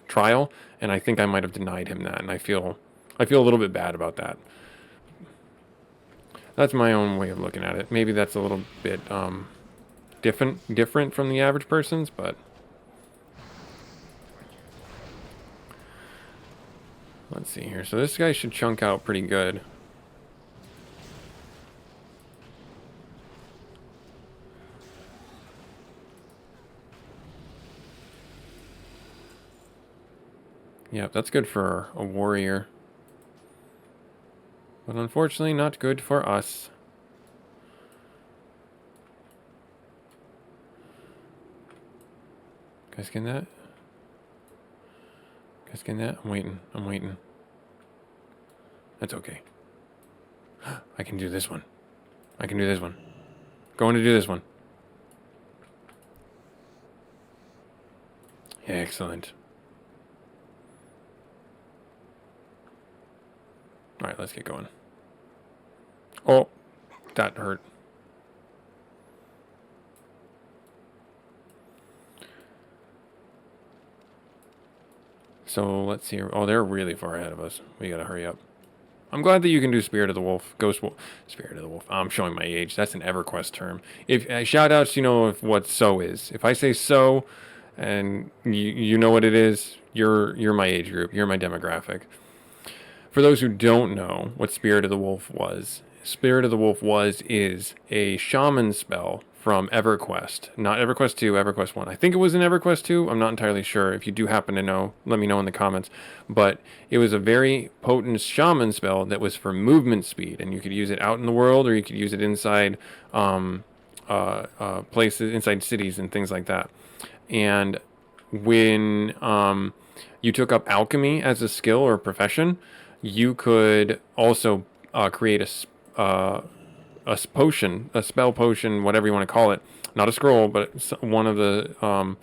trial, and I think I might have denied him that, and I feel a little bit bad about that. That's my own way of looking at it. Maybe that's a little bit different from the average person's, but let's see here. So this guy should chunk out pretty good. Yep, that's good for a warrior. But unfortunately, not good for us. Can I skin that? Can I skin that? I'm waiting. That's okay. I can do this one. Going to do this one. Excellent. Alright, let's get going. Oh, that hurt. So, let's see. Oh, they're really far ahead of us. We gotta hurry up. I'm glad that you can do Spirit of the Wolf. Spirit of the Wolf. I'm showing my age. That's an EverQuest term. If shout outs, if what so is. If I say so, and you know what it is, you're my age group. You're my demographic. For those who don't know what Spirit of the Wolf is a shaman spell from EverQuest. Not EverQuest 2, EverQuest 1. I think it was in EverQuest 2. I'm not entirely sure. If you do happen to know, let me know in the comments. But it was a very potent shaman spell that was for movement speed, and you could use it out in the world, or you could use it inside places, inside cities and things like that. And when you took up alchemy as a skill or a profession, you could also create a potion, a spell potion, whatever you want to call it. Not a scroll, but one of the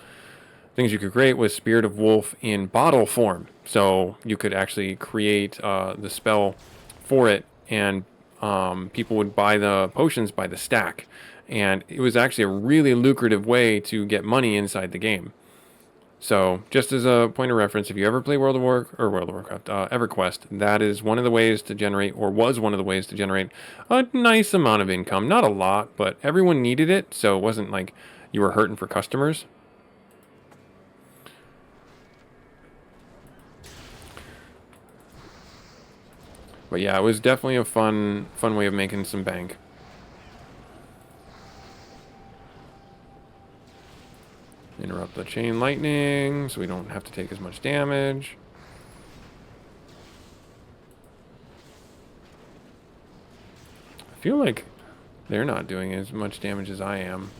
things you could create was Spirit of Wolf in bottle form. So you could actually create the spell for it, and people would buy the potions by the stack. And it was actually a really lucrative way to get money inside the game. So, just as a point of reference, if you ever play World of Warcraft, EverQuest, that is one of the ways to generate, or was one of the ways to generate a nice amount of income. Not a lot, but everyone needed it, so it wasn't like you were hurting for customers. But yeah, it was definitely a fun way of making some bank. Interrupt the chain lightning so we don't have to take as much damage. I feel like they're not doing as much damage as I am,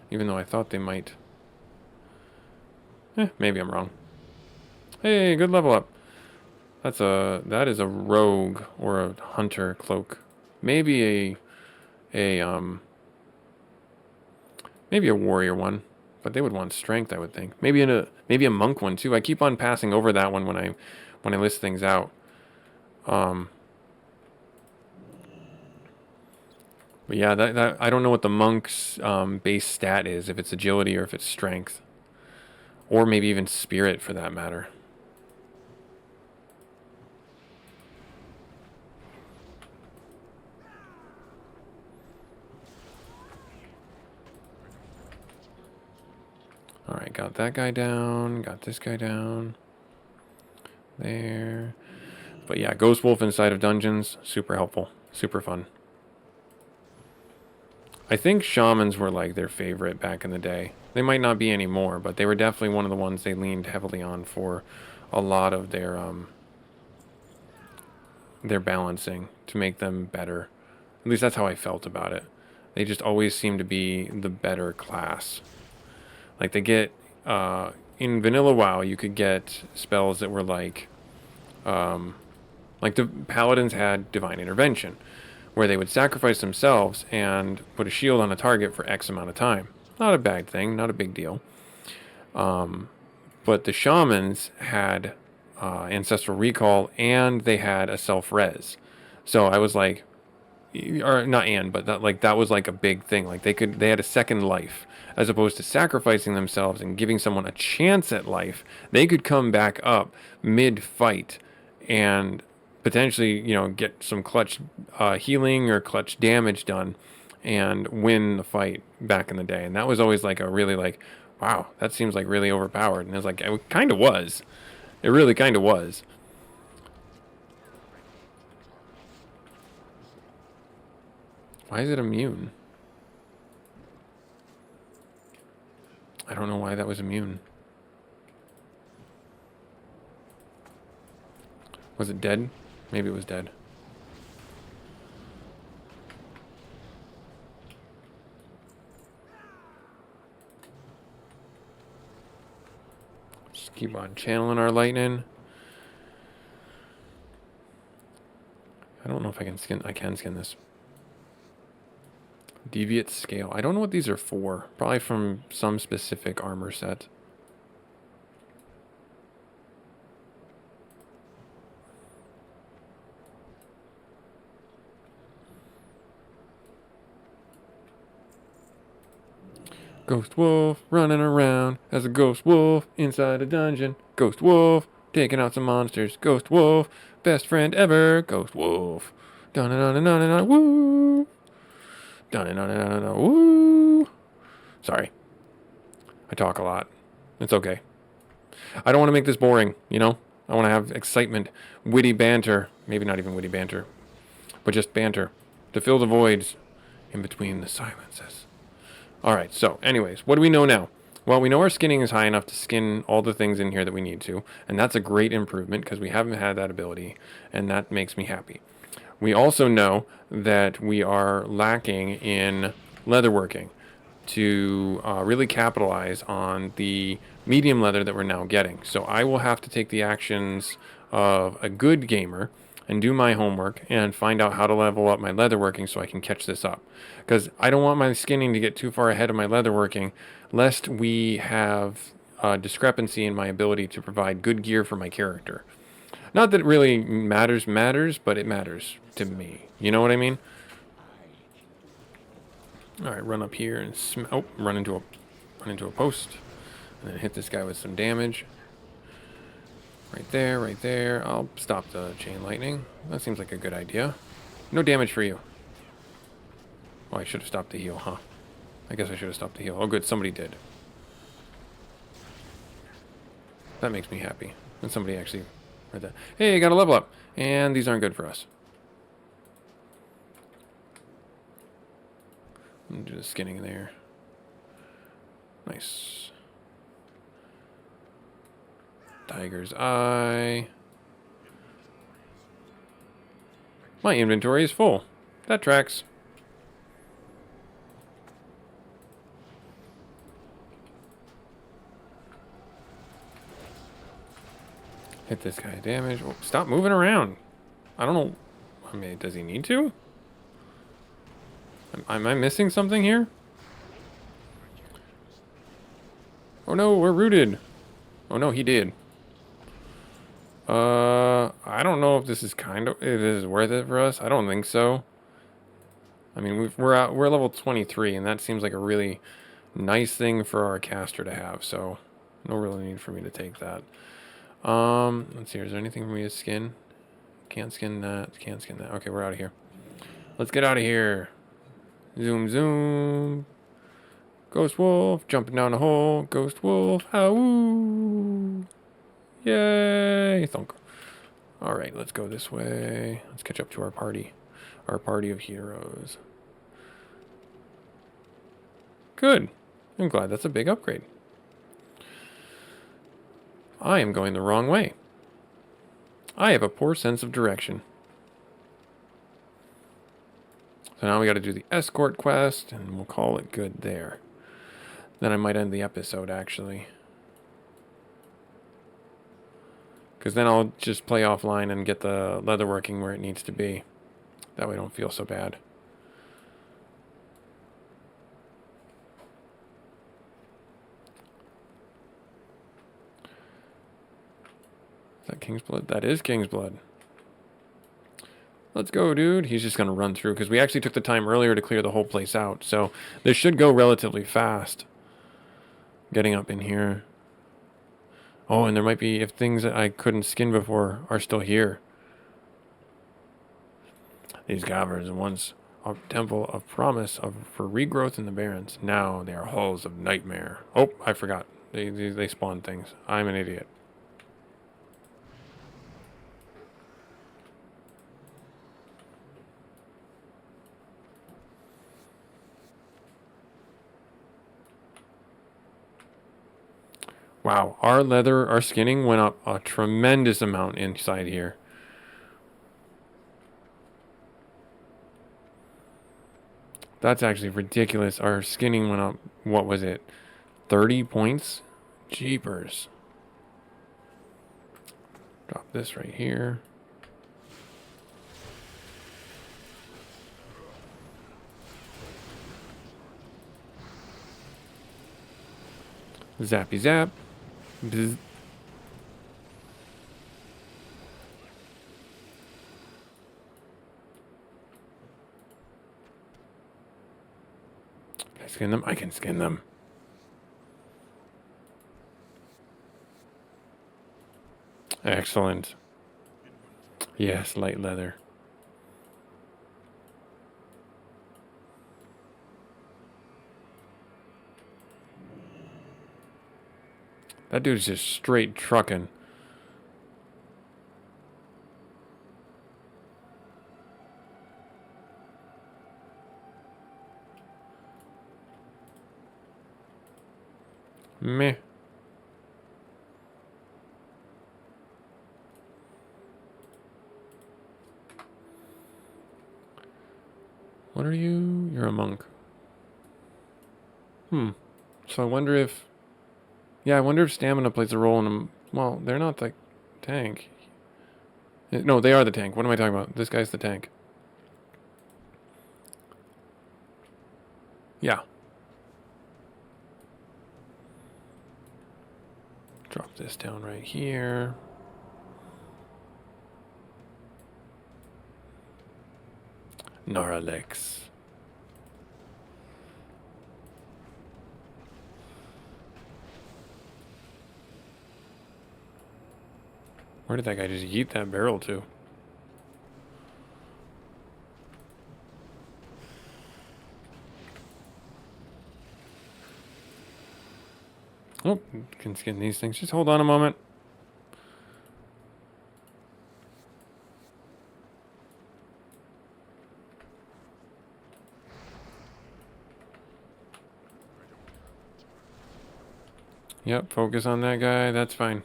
even though I thought they might. Maybe I'm wrong. Hey, good level up. That is a rogue or a hunter cloak. Maybe maybe a warrior one. But they would want strength, I would think. Maybe a monk one too. I keep on passing over that one when I list things out. But yeah, that I don't know what the monk's base stat is, if it's agility or if it's strength, or maybe even spirit for that matter. Alright, got that guy down. Got this guy down. There. But yeah, Ghost Wolf inside of dungeons. Super helpful. Super fun. I think shamans were like their favorite back in the day. They might not be anymore, but they were definitely one of the ones they leaned heavily on for a lot of their balancing to make them better. At least that's how I felt about it. They just always seemed to be the better class. Like they get in vanilla WoW, you could get spells that were like the paladins had divine intervention, where they would sacrifice themselves and put a shield on a target for X amount of time. Not a bad thing, not a big deal. But the shamans had ancestral recall, and they had a self-res. So I was like, or not but that was like a big thing. Like they had a second life, as opposed to sacrificing themselves and giving someone a chance at life. They could come back up mid-fight and potentially, get some clutch healing or clutch damage done and win the fight back in the day. And that was always like a really like, wow, that seems like really overpowered. And it was like, it kind of was. It really kind of was. Why is it immune? I don't know why that was immune. Was it dead? Maybe it was dead. Just keep on channeling our lightning. I don't know if I can skin. I can skin this. Deviate scale. I don't know what these are for. Probably from some specific armor set. Ghost wolf running around as a ghost wolf inside a dungeon. Ghost wolf taking out some monsters. Ghost wolf, best friend ever. Ghost wolf. Dun-dun-dun-dun-dun-dun, woo. Dun-dun-dun-dun-dun, woo. Sorry. I talk a lot. It's okay. I don't want to make this boring, I want to have excitement, witty banter. Maybe not even witty banter, but just banter to fill the voids in between the silences. Alright, so anyways, what do we know now? Well, we know our skinning is high enough to skin all the things in here that we need to, and that's a great improvement because we haven't had that ability, and that makes me happy. We also know that we are lacking in leatherworking to really capitalize on the medium leather that we're now getting. So I will have to take the actions of a good gamer and do my homework and find out how to level up my leatherworking so I can catch this up. Because I don't want my skinning to get too far ahead of my leatherworking, lest we have a discrepancy in my ability to provide good gear for my character. Not that it really matters, but it matters to me. You know what I mean? All right, run up here and run into a post, and then hit this guy with some damage. Right there, right there. I'll stop the chain lightning. That seems like a good idea. No damage for you. Oh, I should have stopped the heal, huh? I guess I should have stopped the heal. Oh, good, somebody did. That makes me happy. And somebody actually read that. Hey, got a level up, and these aren't good for us. Do the skinning there. Nice. Tiger's Eye. My inventory is full. That tracks. Hit this guy damage. Oh, stop moving around. I don't know. I mean, does he need to? Am I missing something here? Oh no, we're rooted. Oh no, he did. I don't know if this is if this is worth it for us. I don't think so. I mean, we're level 23, and that seems like a really nice thing for our caster to have. So, no real need for me to take that. Let's see. Is there anything for me to skin? Can't skin that. Can't skin that. Okay, we're out of here. Let's get out of here. Zoom, zoom. Ghost wolf jumping down a hole. Ghost wolf. Ow! Yay! Thunk. All right, let's go this way. Let's catch up to our party. Our party of heroes. Good. I'm glad that's a big upgrade. I am going the wrong way. I have a poor sense of direction. So now we got to do the escort quest, and we'll call it good there. Then I might end the episode, actually. Because then I'll just play offline and get the leatherworking where it needs to be. That way I don't feel so bad. Is that King's Blood? That is King's Blood. Let's go, dude. He's just going to run through, because we actually took the time earlier to clear the whole place out. So this should go relatively fast. Getting up in here. Oh, and there might be, if things that I couldn't skin before are still here. These caverns once a temple of promise for regrowth in the barrens. Now they are halls of nightmare. Oh, I forgot. They spawn things. I'm an idiot. Wow, our skinning went up a tremendous amount inside here. That's actually ridiculous. Our skinning went up, what was it? 30 points? Jeepers. Drop this right here. Zappy zap. Bzz. Can I skin them? I can skin them. Excellent. Yes, light leather. That dude's just straight trucking. Meh. What are you? You're a monk. So I wonder if... Yeah, I wonder if stamina plays a role in them. Well, they're not the tank. No, they are the tank. What am I talking about? This guy's the tank. Yeah. Drop this down right here. Noralex. Where did that guy just yeet that barrel to? Oh, can skin these things. Just hold on a moment. Yep, focus on that guy. That's fine.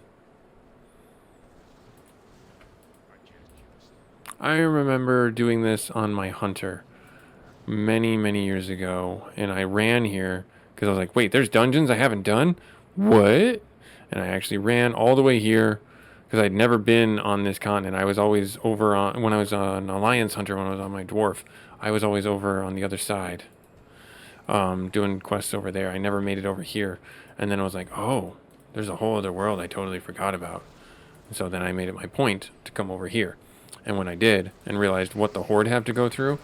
I remember doing this on my hunter many, many years ago, and I ran here because I was like, wait, there's dungeons I haven't done? What? And I actually ran all the way here because I'd never been on this continent. I was always over on, when I was an Alliance hunter, when I was on my dwarf, I was always over on the other side, doing quests over there. I never made it over here. And then I was like, oh, there's a whole other world I totally forgot about. And so then I made it my point to come over here. And when I did and realized what the Horde have to go through,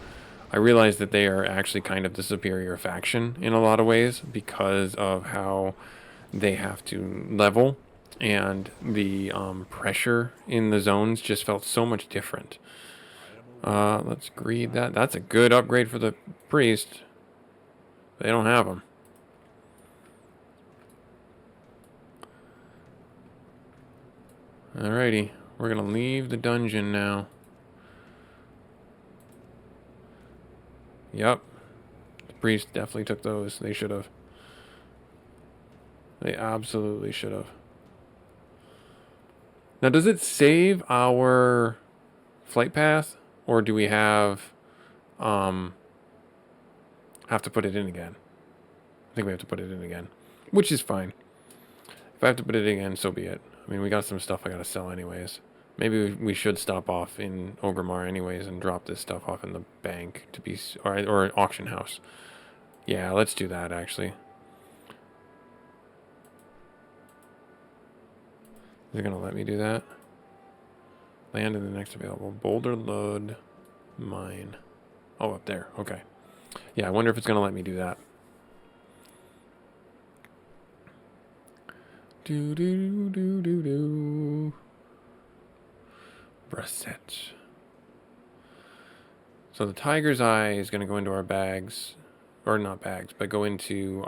I realized that they are actually kind of the superior faction in a lot of ways because of how they have to level, and the pressure in the zones just felt so much different. Let's greed that. That's a good upgrade for the priest. They don't have them. Alrighty, we're gonna leave the dungeon now. Yep. The priest definitely took those. They should have. They absolutely should have. Now, does it save our flight path, or do we have to put it in again? I think we have to put it in again, which is fine. If I have to put it in again, so be it. I mean, we got some stuff I gotta sell anyways. Maybe we should stop off in Orgrimmar anyways and drop this stuff off in the bank to be, or auction house. Yeah, let's do that actually. Is it gonna let me do that? Land in the next available boulder load mine. Oh, up there. Okay. Yeah, I wonder if it's gonna let me do that. Do do do do do. Bracet. So the tiger's eye is going to go into our bags, or not bags, but go into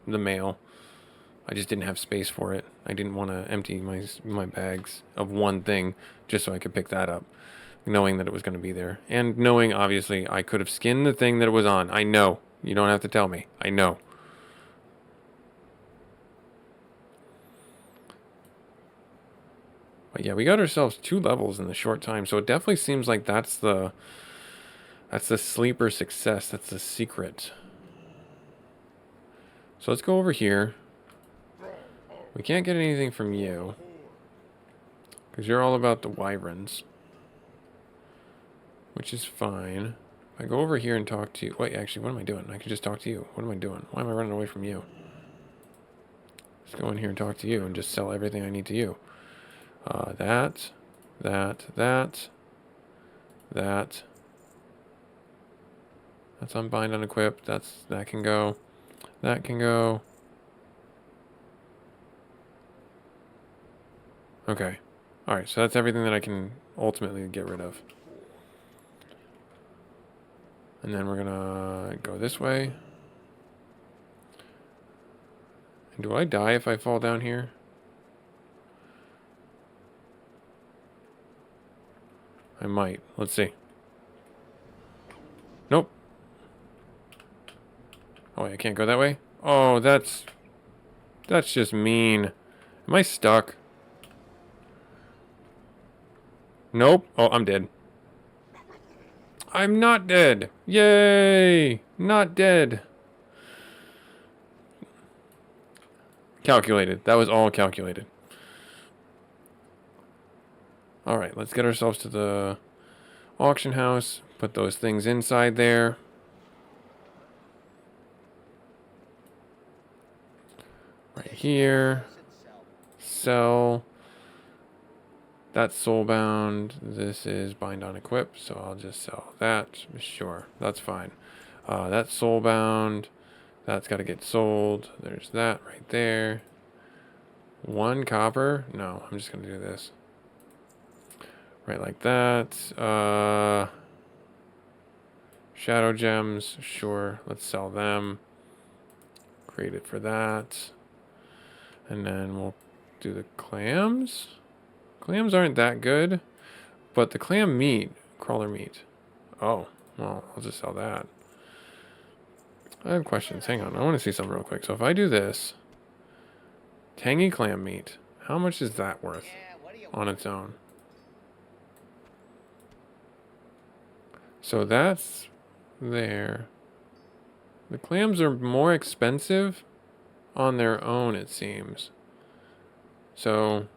the mail. I just didn't have space for it. I didn't want to empty my bags of one thing just so I could pick that up, knowing that it was going to be there. And knowing, obviously, I could have skinned the thing that it was on. I know. You don't have to tell me. I know. But yeah, we got ourselves 2 levels in the short time, so it definitely seems like that's the sleeper success. That's the secret. So let's go over here. We can't get anything from you, because you're all about the wyverns, which is fine. If I go over here and talk to you... Wait, actually, what am I doing? I can just talk to you. What am I doing? Why am I running away from you? Let's go in here and talk to you and just sell everything I need to you. That. That's unbind, unequip. That can go. That can go. Okay. Alright, so that's everything that I can ultimately get rid of. And then we're gonna go this way. And do I die if I fall down here? I might. Let's see. Nope. Oh, wait, I can't go that way? Oh, that's... That's just mean. Am I stuck? Nope. Oh, I'm dead. I'm not dead. Yay! Not dead. Calculated. That was all calculated. Alright, let's get ourselves to the auction house. Put those things inside there. Right here. Sell. That's soulbound. This is bind on equip, so I'll just sell that. Sure, that's fine. That's soulbound. That's got to get sold. There's that right there. 1 copper? No, I'm just going to do this. Right like that. Shadow gems. Sure, let's sell them. Create it for that. And then we'll do the clams. Clams aren't that good, but the clam meat, crawler meat. Oh, well, I'll just sell that. I have questions. Hang on, I want to see something real quick. So if I do this, tangy clam meat, how much is that worth on its own? So that's there. The clams are more expensive on their own, it seems. So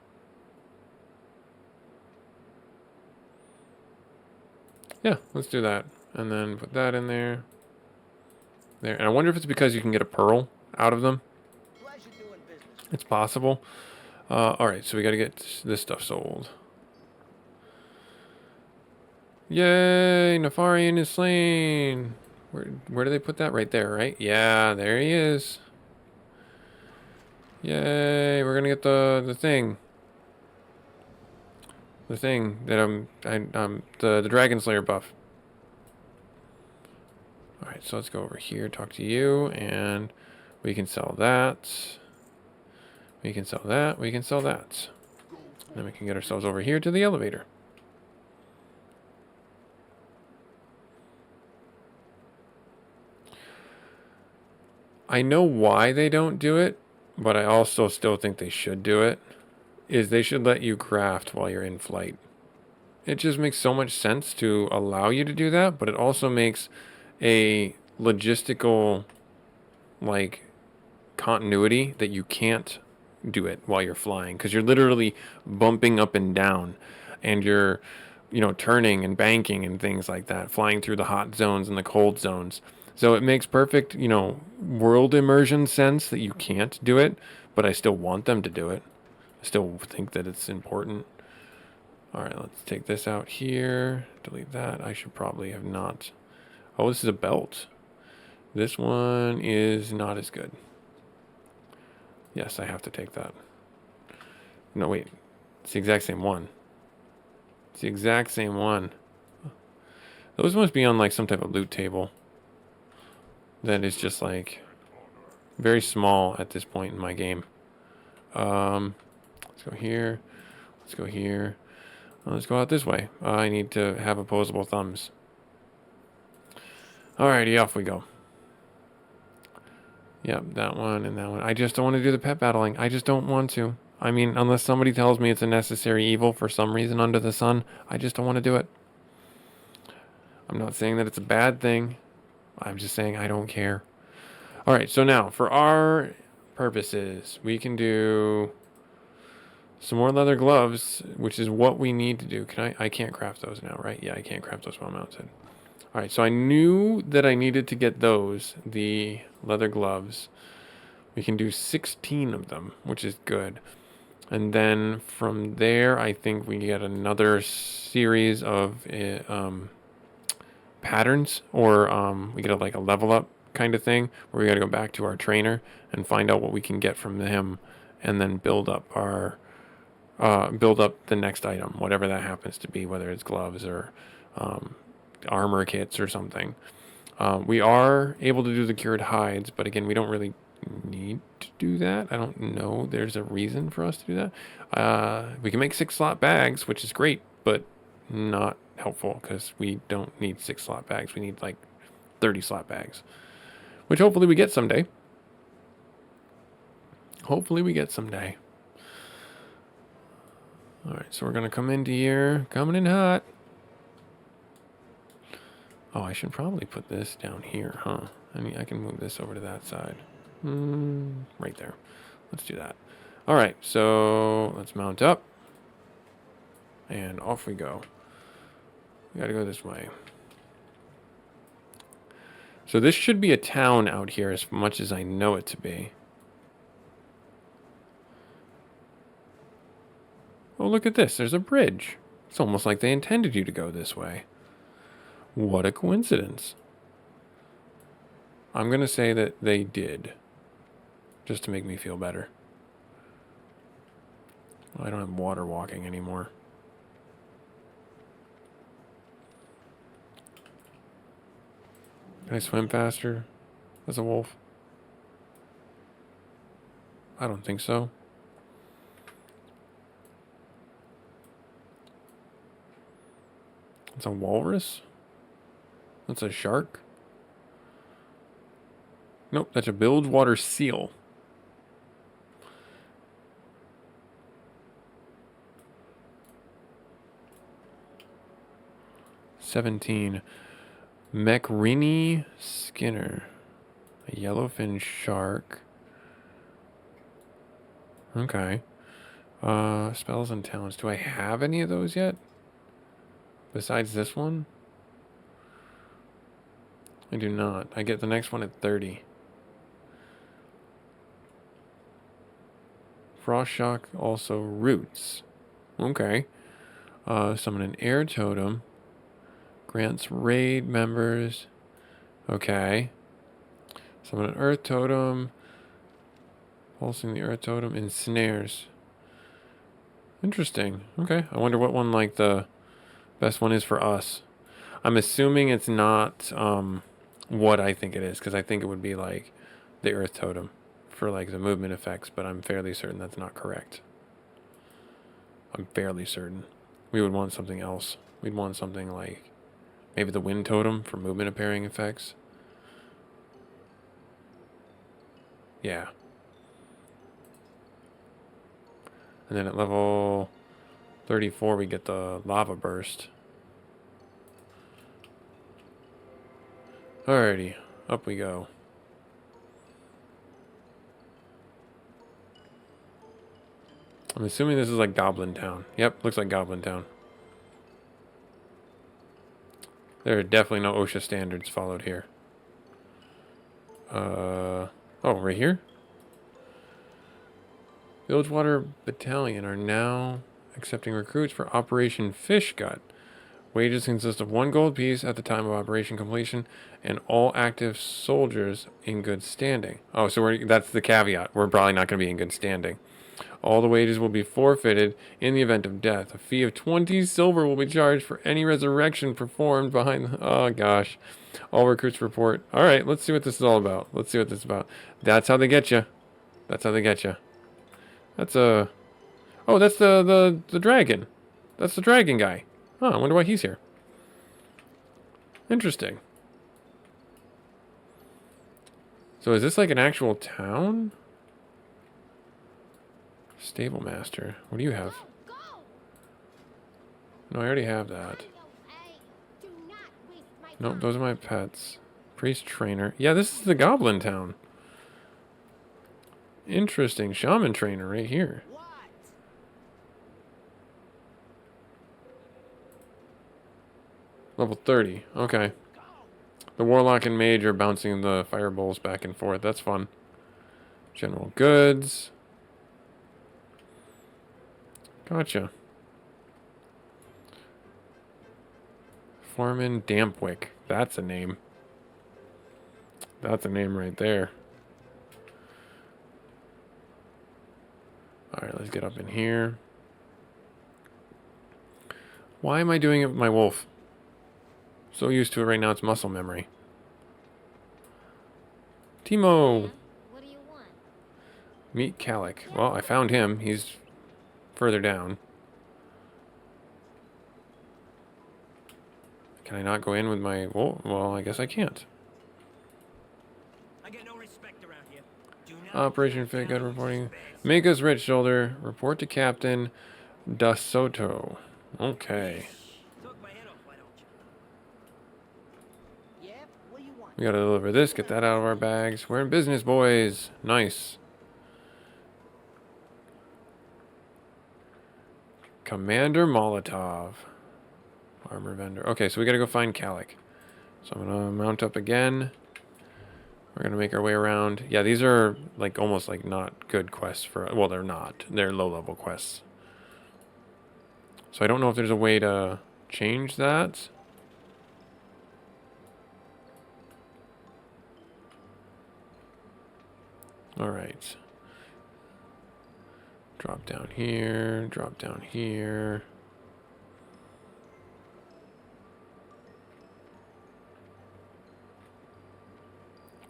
yeah, let's do that. And then put that in there. There. And I wonder if it's because you can get a pearl out of them. It's possible. Alright, so we got to get this stuff sold. Yay! Nefarian is slain! Where do they put that? Right there, right? Yeah, there he is. Yay! We're gonna get the thing. The thing that the Dragon Slayer buff. Alright, so let's go over here, talk to you, and we can sell that. We can sell that, we can sell that. Then we can get ourselves over here to the elevator. I know why they don't do it, but I also still think they should do it. Is they should let you craft while you're in flight. It just makes so much sense to allow you to do that, but it also makes a logistical, like, continuity that you can't do it while you're flying, because you're literally bumping up and down, and you're, you know, turning and banking and things like that, flying through the hot zones and the cold zones. So it makes perfect, you know, world immersion sense that you can't do it, but I still want them to do it. I still think that it's important. All right, let's take this out here. Delete that. I should probably have not. Oh, this is a belt. This one is not as good. Yes, I have to take that. No, wait. It's the exact same one. It's the exact same one. Those must be on like some type of loot table. That is just like very small at this point in my game. Let's go here. Let's go here. Let's go out this way. I need to have opposable thumbs. Alrighty, off we go. Yep, that one and that one. I just don't want to do the pet battling. I just don't want to. I mean, unless somebody tells me it's a necessary evil for some reason under the sun, I just don't want to do it. I'm not saying that it's a bad thing. I'm just saying I don't care. Alright, so now, for our purposes, we can do some more leather gloves, which is what we need to do. I can't craft those now, right? Yeah, I can't craft those while mounted. Alright, so I knew that I needed to get those, the leather gloves. We can do 16 of them, which is good. And then from there, I think we get another series of patterns, or we get like a level up kind of thing, where we got to go back to our trainer and find out what we can get from him, and then build up the next item, whatever that happens to be, whether it's gloves or armor kits or something. We are able to do the cured hides, but again, we don't really need to do that. I don't know there's a reason for us to do that. We can make 6 slot bags, which is great, but not helpful, because we don't need 6 slot bags. We need like 30 slot bags, which hopefully we get someday. Hopefully we get someday. Alright, so we're going to come into here. Coming in hot. Oh, I should probably put this down here, huh? I can move this over to that side. Right there. Let's do that. Alright, so let's mount up. And off we go. We gotta go this way. So this should be a town out here as much as I know it to be. Oh, look at this. There's a bridge. It's almost like they intended you to go this way. What a coincidence. I'm going to say that they did. Just to make me feel better. Well, I don't have water walking anymore. Can I swim faster as a wolf? I don't think so. It's a walrus? That's a shark? Nope, that's a bilgewater seal. $17. Mecrini Skinner. A yellowfin shark. Okay. Spells and talents. Do I have any of those yet? Besides this one? I do not. I get the next one at 30. Frost Shock, also roots. Okay. Summon an air totem. Grants raid members. Okay. Summon an earth totem. Pulsing the earth totem. Ensnares. Interesting. Okay. I wonder what one, like, the best one is for us. I'm assuming it's not what I think it is, because I think it would be, like, the earth totem for, like, the movement effects, but I'm fairly certain that's not correct. I'm fairly certain. We would want something else. We'd want something like maybe the wind totem for movement appearing effects. Yeah. And then at level 34 we get the lava burst. Alrighty, up we go. I'm assuming this is like Goblin Town. Yep, looks like Goblin Town. There are definitely no OSHA standards followed here. Oh, right here? Bilgewater Battalion are now accepting recruits for Operation Fish Gut. Wages consist of 1 gold piece at the time of operation completion, and all active soldiers in good standing. Oh, so that's the caveat. We're probably not going to be in good standing. All the wages will be forfeited in the event of death. A fee of 20 silver will be charged for any resurrection performed behind the... Oh, gosh. All recruits report. All right, let's see what this is all about. Let's see what this is about. That's how they get you. That's how they get you. That's a... Oh, that's the dragon. That's the dragon guy. Oh, I wonder why he's here. Interesting. So is this like an actual town? Stable master. What do you have? No, I already have that. Nope, those are my pets. Priest trainer. Yeah, this is the goblin town. Interesting. Shaman trainer right here. Level 30. Okay. The warlock and mage are bouncing the fireballs back and forth. That's fun. General goods. Gotcha. Foreman Dampwick. That's a name. That's a name right there. Alright, let's get up in here. Why am I doing it with my wolf? So used to it right now, it's muscle memory. Timo! What do you want? Meet Calic. Well, I found him. He's further down. Can I not go in with my wolf? Well, I guess I can't. I get no respect around here. Do Operation Fit, good reporting. Make us rich, shoulder. Report to Captain DeSoto. Okay. We gotta deliver this, get that out of our bags. We're in business, boys. Nice. Commander Molotov. Armor vendor. Okay, so we gotta go find Kalik. So I'm gonna mount up again. We're gonna make our way around. Yeah, these are like almost like not good quests for, well, they're not. They're low-level quests. So I don't know if there's a way to change that. All right. Drop down here, drop down here.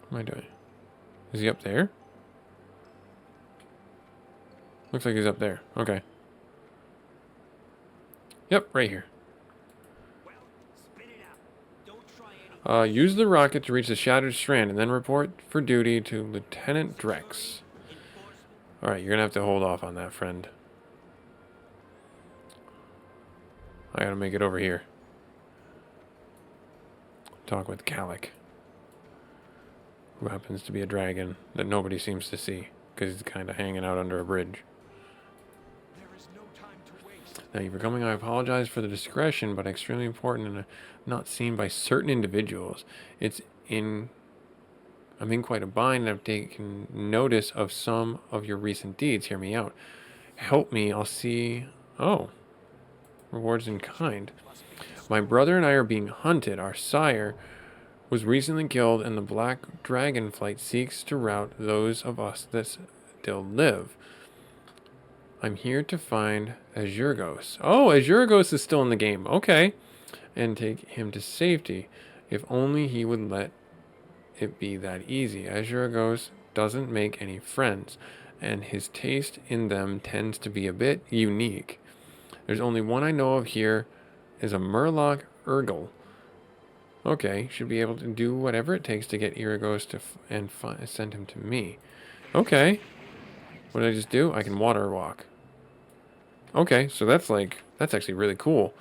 What am I doing? Is he up there? Looks like he's up there. Okay. Yep, right here. Use the rocket to reach the Shattered Strand and then report for duty to Lieutenant Drex. Alright, you're gonna have to hold off on that, friend. I gotta make it over here. Talk with Kalik, who happens to be a dragon that nobody seems to see because he's kind of hanging out under a bridge. Thank you for coming. I apologize for the discretion, but extremely important and not seen by certain individuals. I'm in quite a bind and I've taken notice of some of your recent deeds. Hear me out. Help me. I'll see. Oh. Rewards in kind. My brother and I are being hunted. Our sire was recently killed, and the Black Dragon Flight seeks to rout those of us that still live. I'm here to find Azurgos. Oh, Azurgos is still in the game. Okay. And take him to safety. If only he would let it be that easy. Azurgos doesn't make any friends, and his taste in them tends to be a bit unique. There's only one I know of here, is a Murloc Urgle. Okay, should be able to do whatever it takes to get Azurgos to send him to me. Okay. What did I just do? I can water walk. Okay, so that's actually really cool.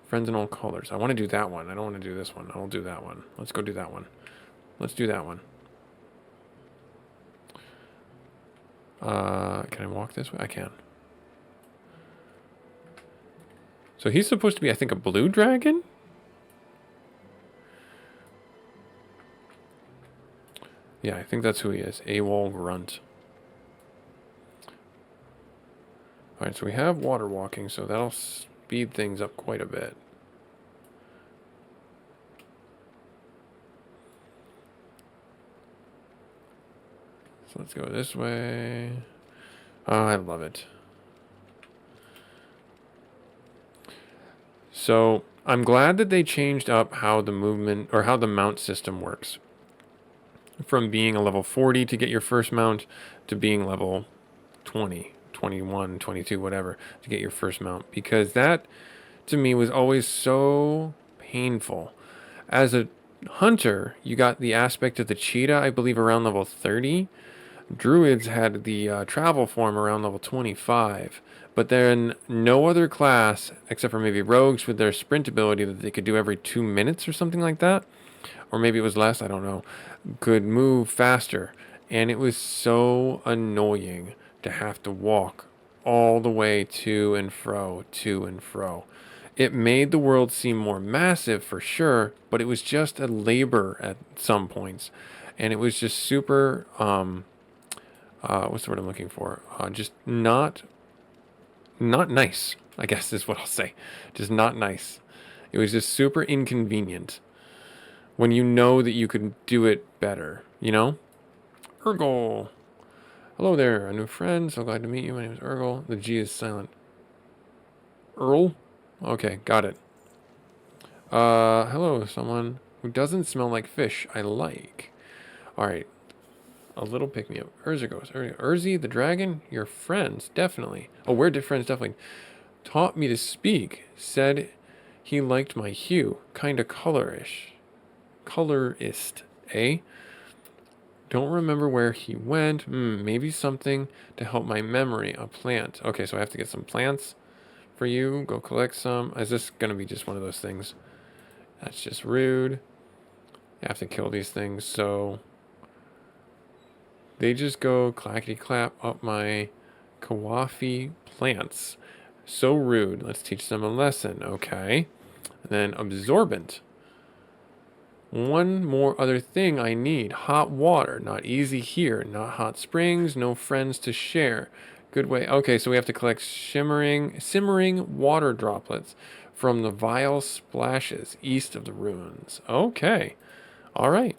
Friends in all colors. I want to do that one. I don't want to do this one. I'll do that one. Let's go do that one. Let's do that one. Can I walk this way? I can. So he's supposed to be, I think, a blue dragon? Yeah, I think that's who he is. AWOL Grunt. Alright, so we have water walking, so that'll speed things up quite a bit. So let's go this way. Oh, I love it. So I'm glad that they changed up how the movement, or how the mount system works. From being a level 40 to get your first mount to being level 20. 21, 22, whatever, to get your first mount. Because that, to me, was always so painful. As a hunter, you got the aspect of the cheetah, I believe, around level 30. Druids had the travel form around level 25. But then no other class, except for maybe rogues with their sprint ability that they could do every 2 minutes or something like that. Or maybe it was less, I don't know. Could move faster. And it was so annoying to have to walk all the way to and fro. It made the world seem more massive for sure, but it was just a labor at some points. And it was just super, what's the word I'm looking for? Just not nice, I guess is what I'll say. Just not nice. It was just super inconvenient when you know that you could do it better, you know? Urgle. Hello there, a new friend. So glad to meet you. My name is Urgle. The G is silent. Earl? Okay, got it. Hello, someone who doesn't smell like fish. I like. Alright. A little pick-me-up. Urza goes. Urzi, the dragon? Your friends, definitely. Oh, we're friends, definitely. Taught me to speak. Said he liked my hue. Kinda colorist, eh? Don't remember where he went. Maybe something to help my memory. A plant. Okay, so I have to get some plants for you. Go collect some. Is this going to be just one of those things? That's just rude. I have to kill these things, so they just go clackety-clap up my Kawafi plants. So rude. Let's teach them a lesson. Okay. And then absorbent. One more other thing I need. Hot water. Not easy here. Not hot springs. No friends to share. Good way. Okay, so we have to collect simmering water droplets from the vile splashes east of the ruins. Okay. All right.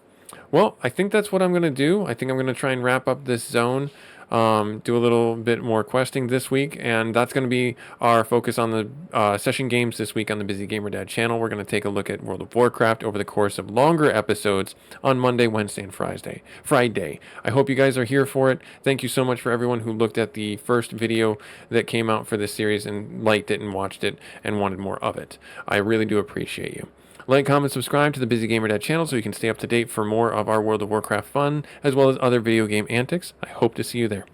Well, I think that's what I'm going to do. I think I'm going to try and wrap up this zone, do a little bit more questing this week, and that's going to be our focus on the session games this week on the Busy Gamer Dad channel. We're going to take a look at World of Warcraft over the course of longer episodes on Monday, Wednesday, and Friday. I hope you guys are here for it. Thank you so much for everyone who looked at the first video that came out for this series and liked it and watched it and wanted more of it. I really do appreciate you. Like, comment, subscribe to the Busy Gamer Dad channel so you can stay up to date for more of our World of Warcraft fun, as well as other video game antics. I hope to see you there.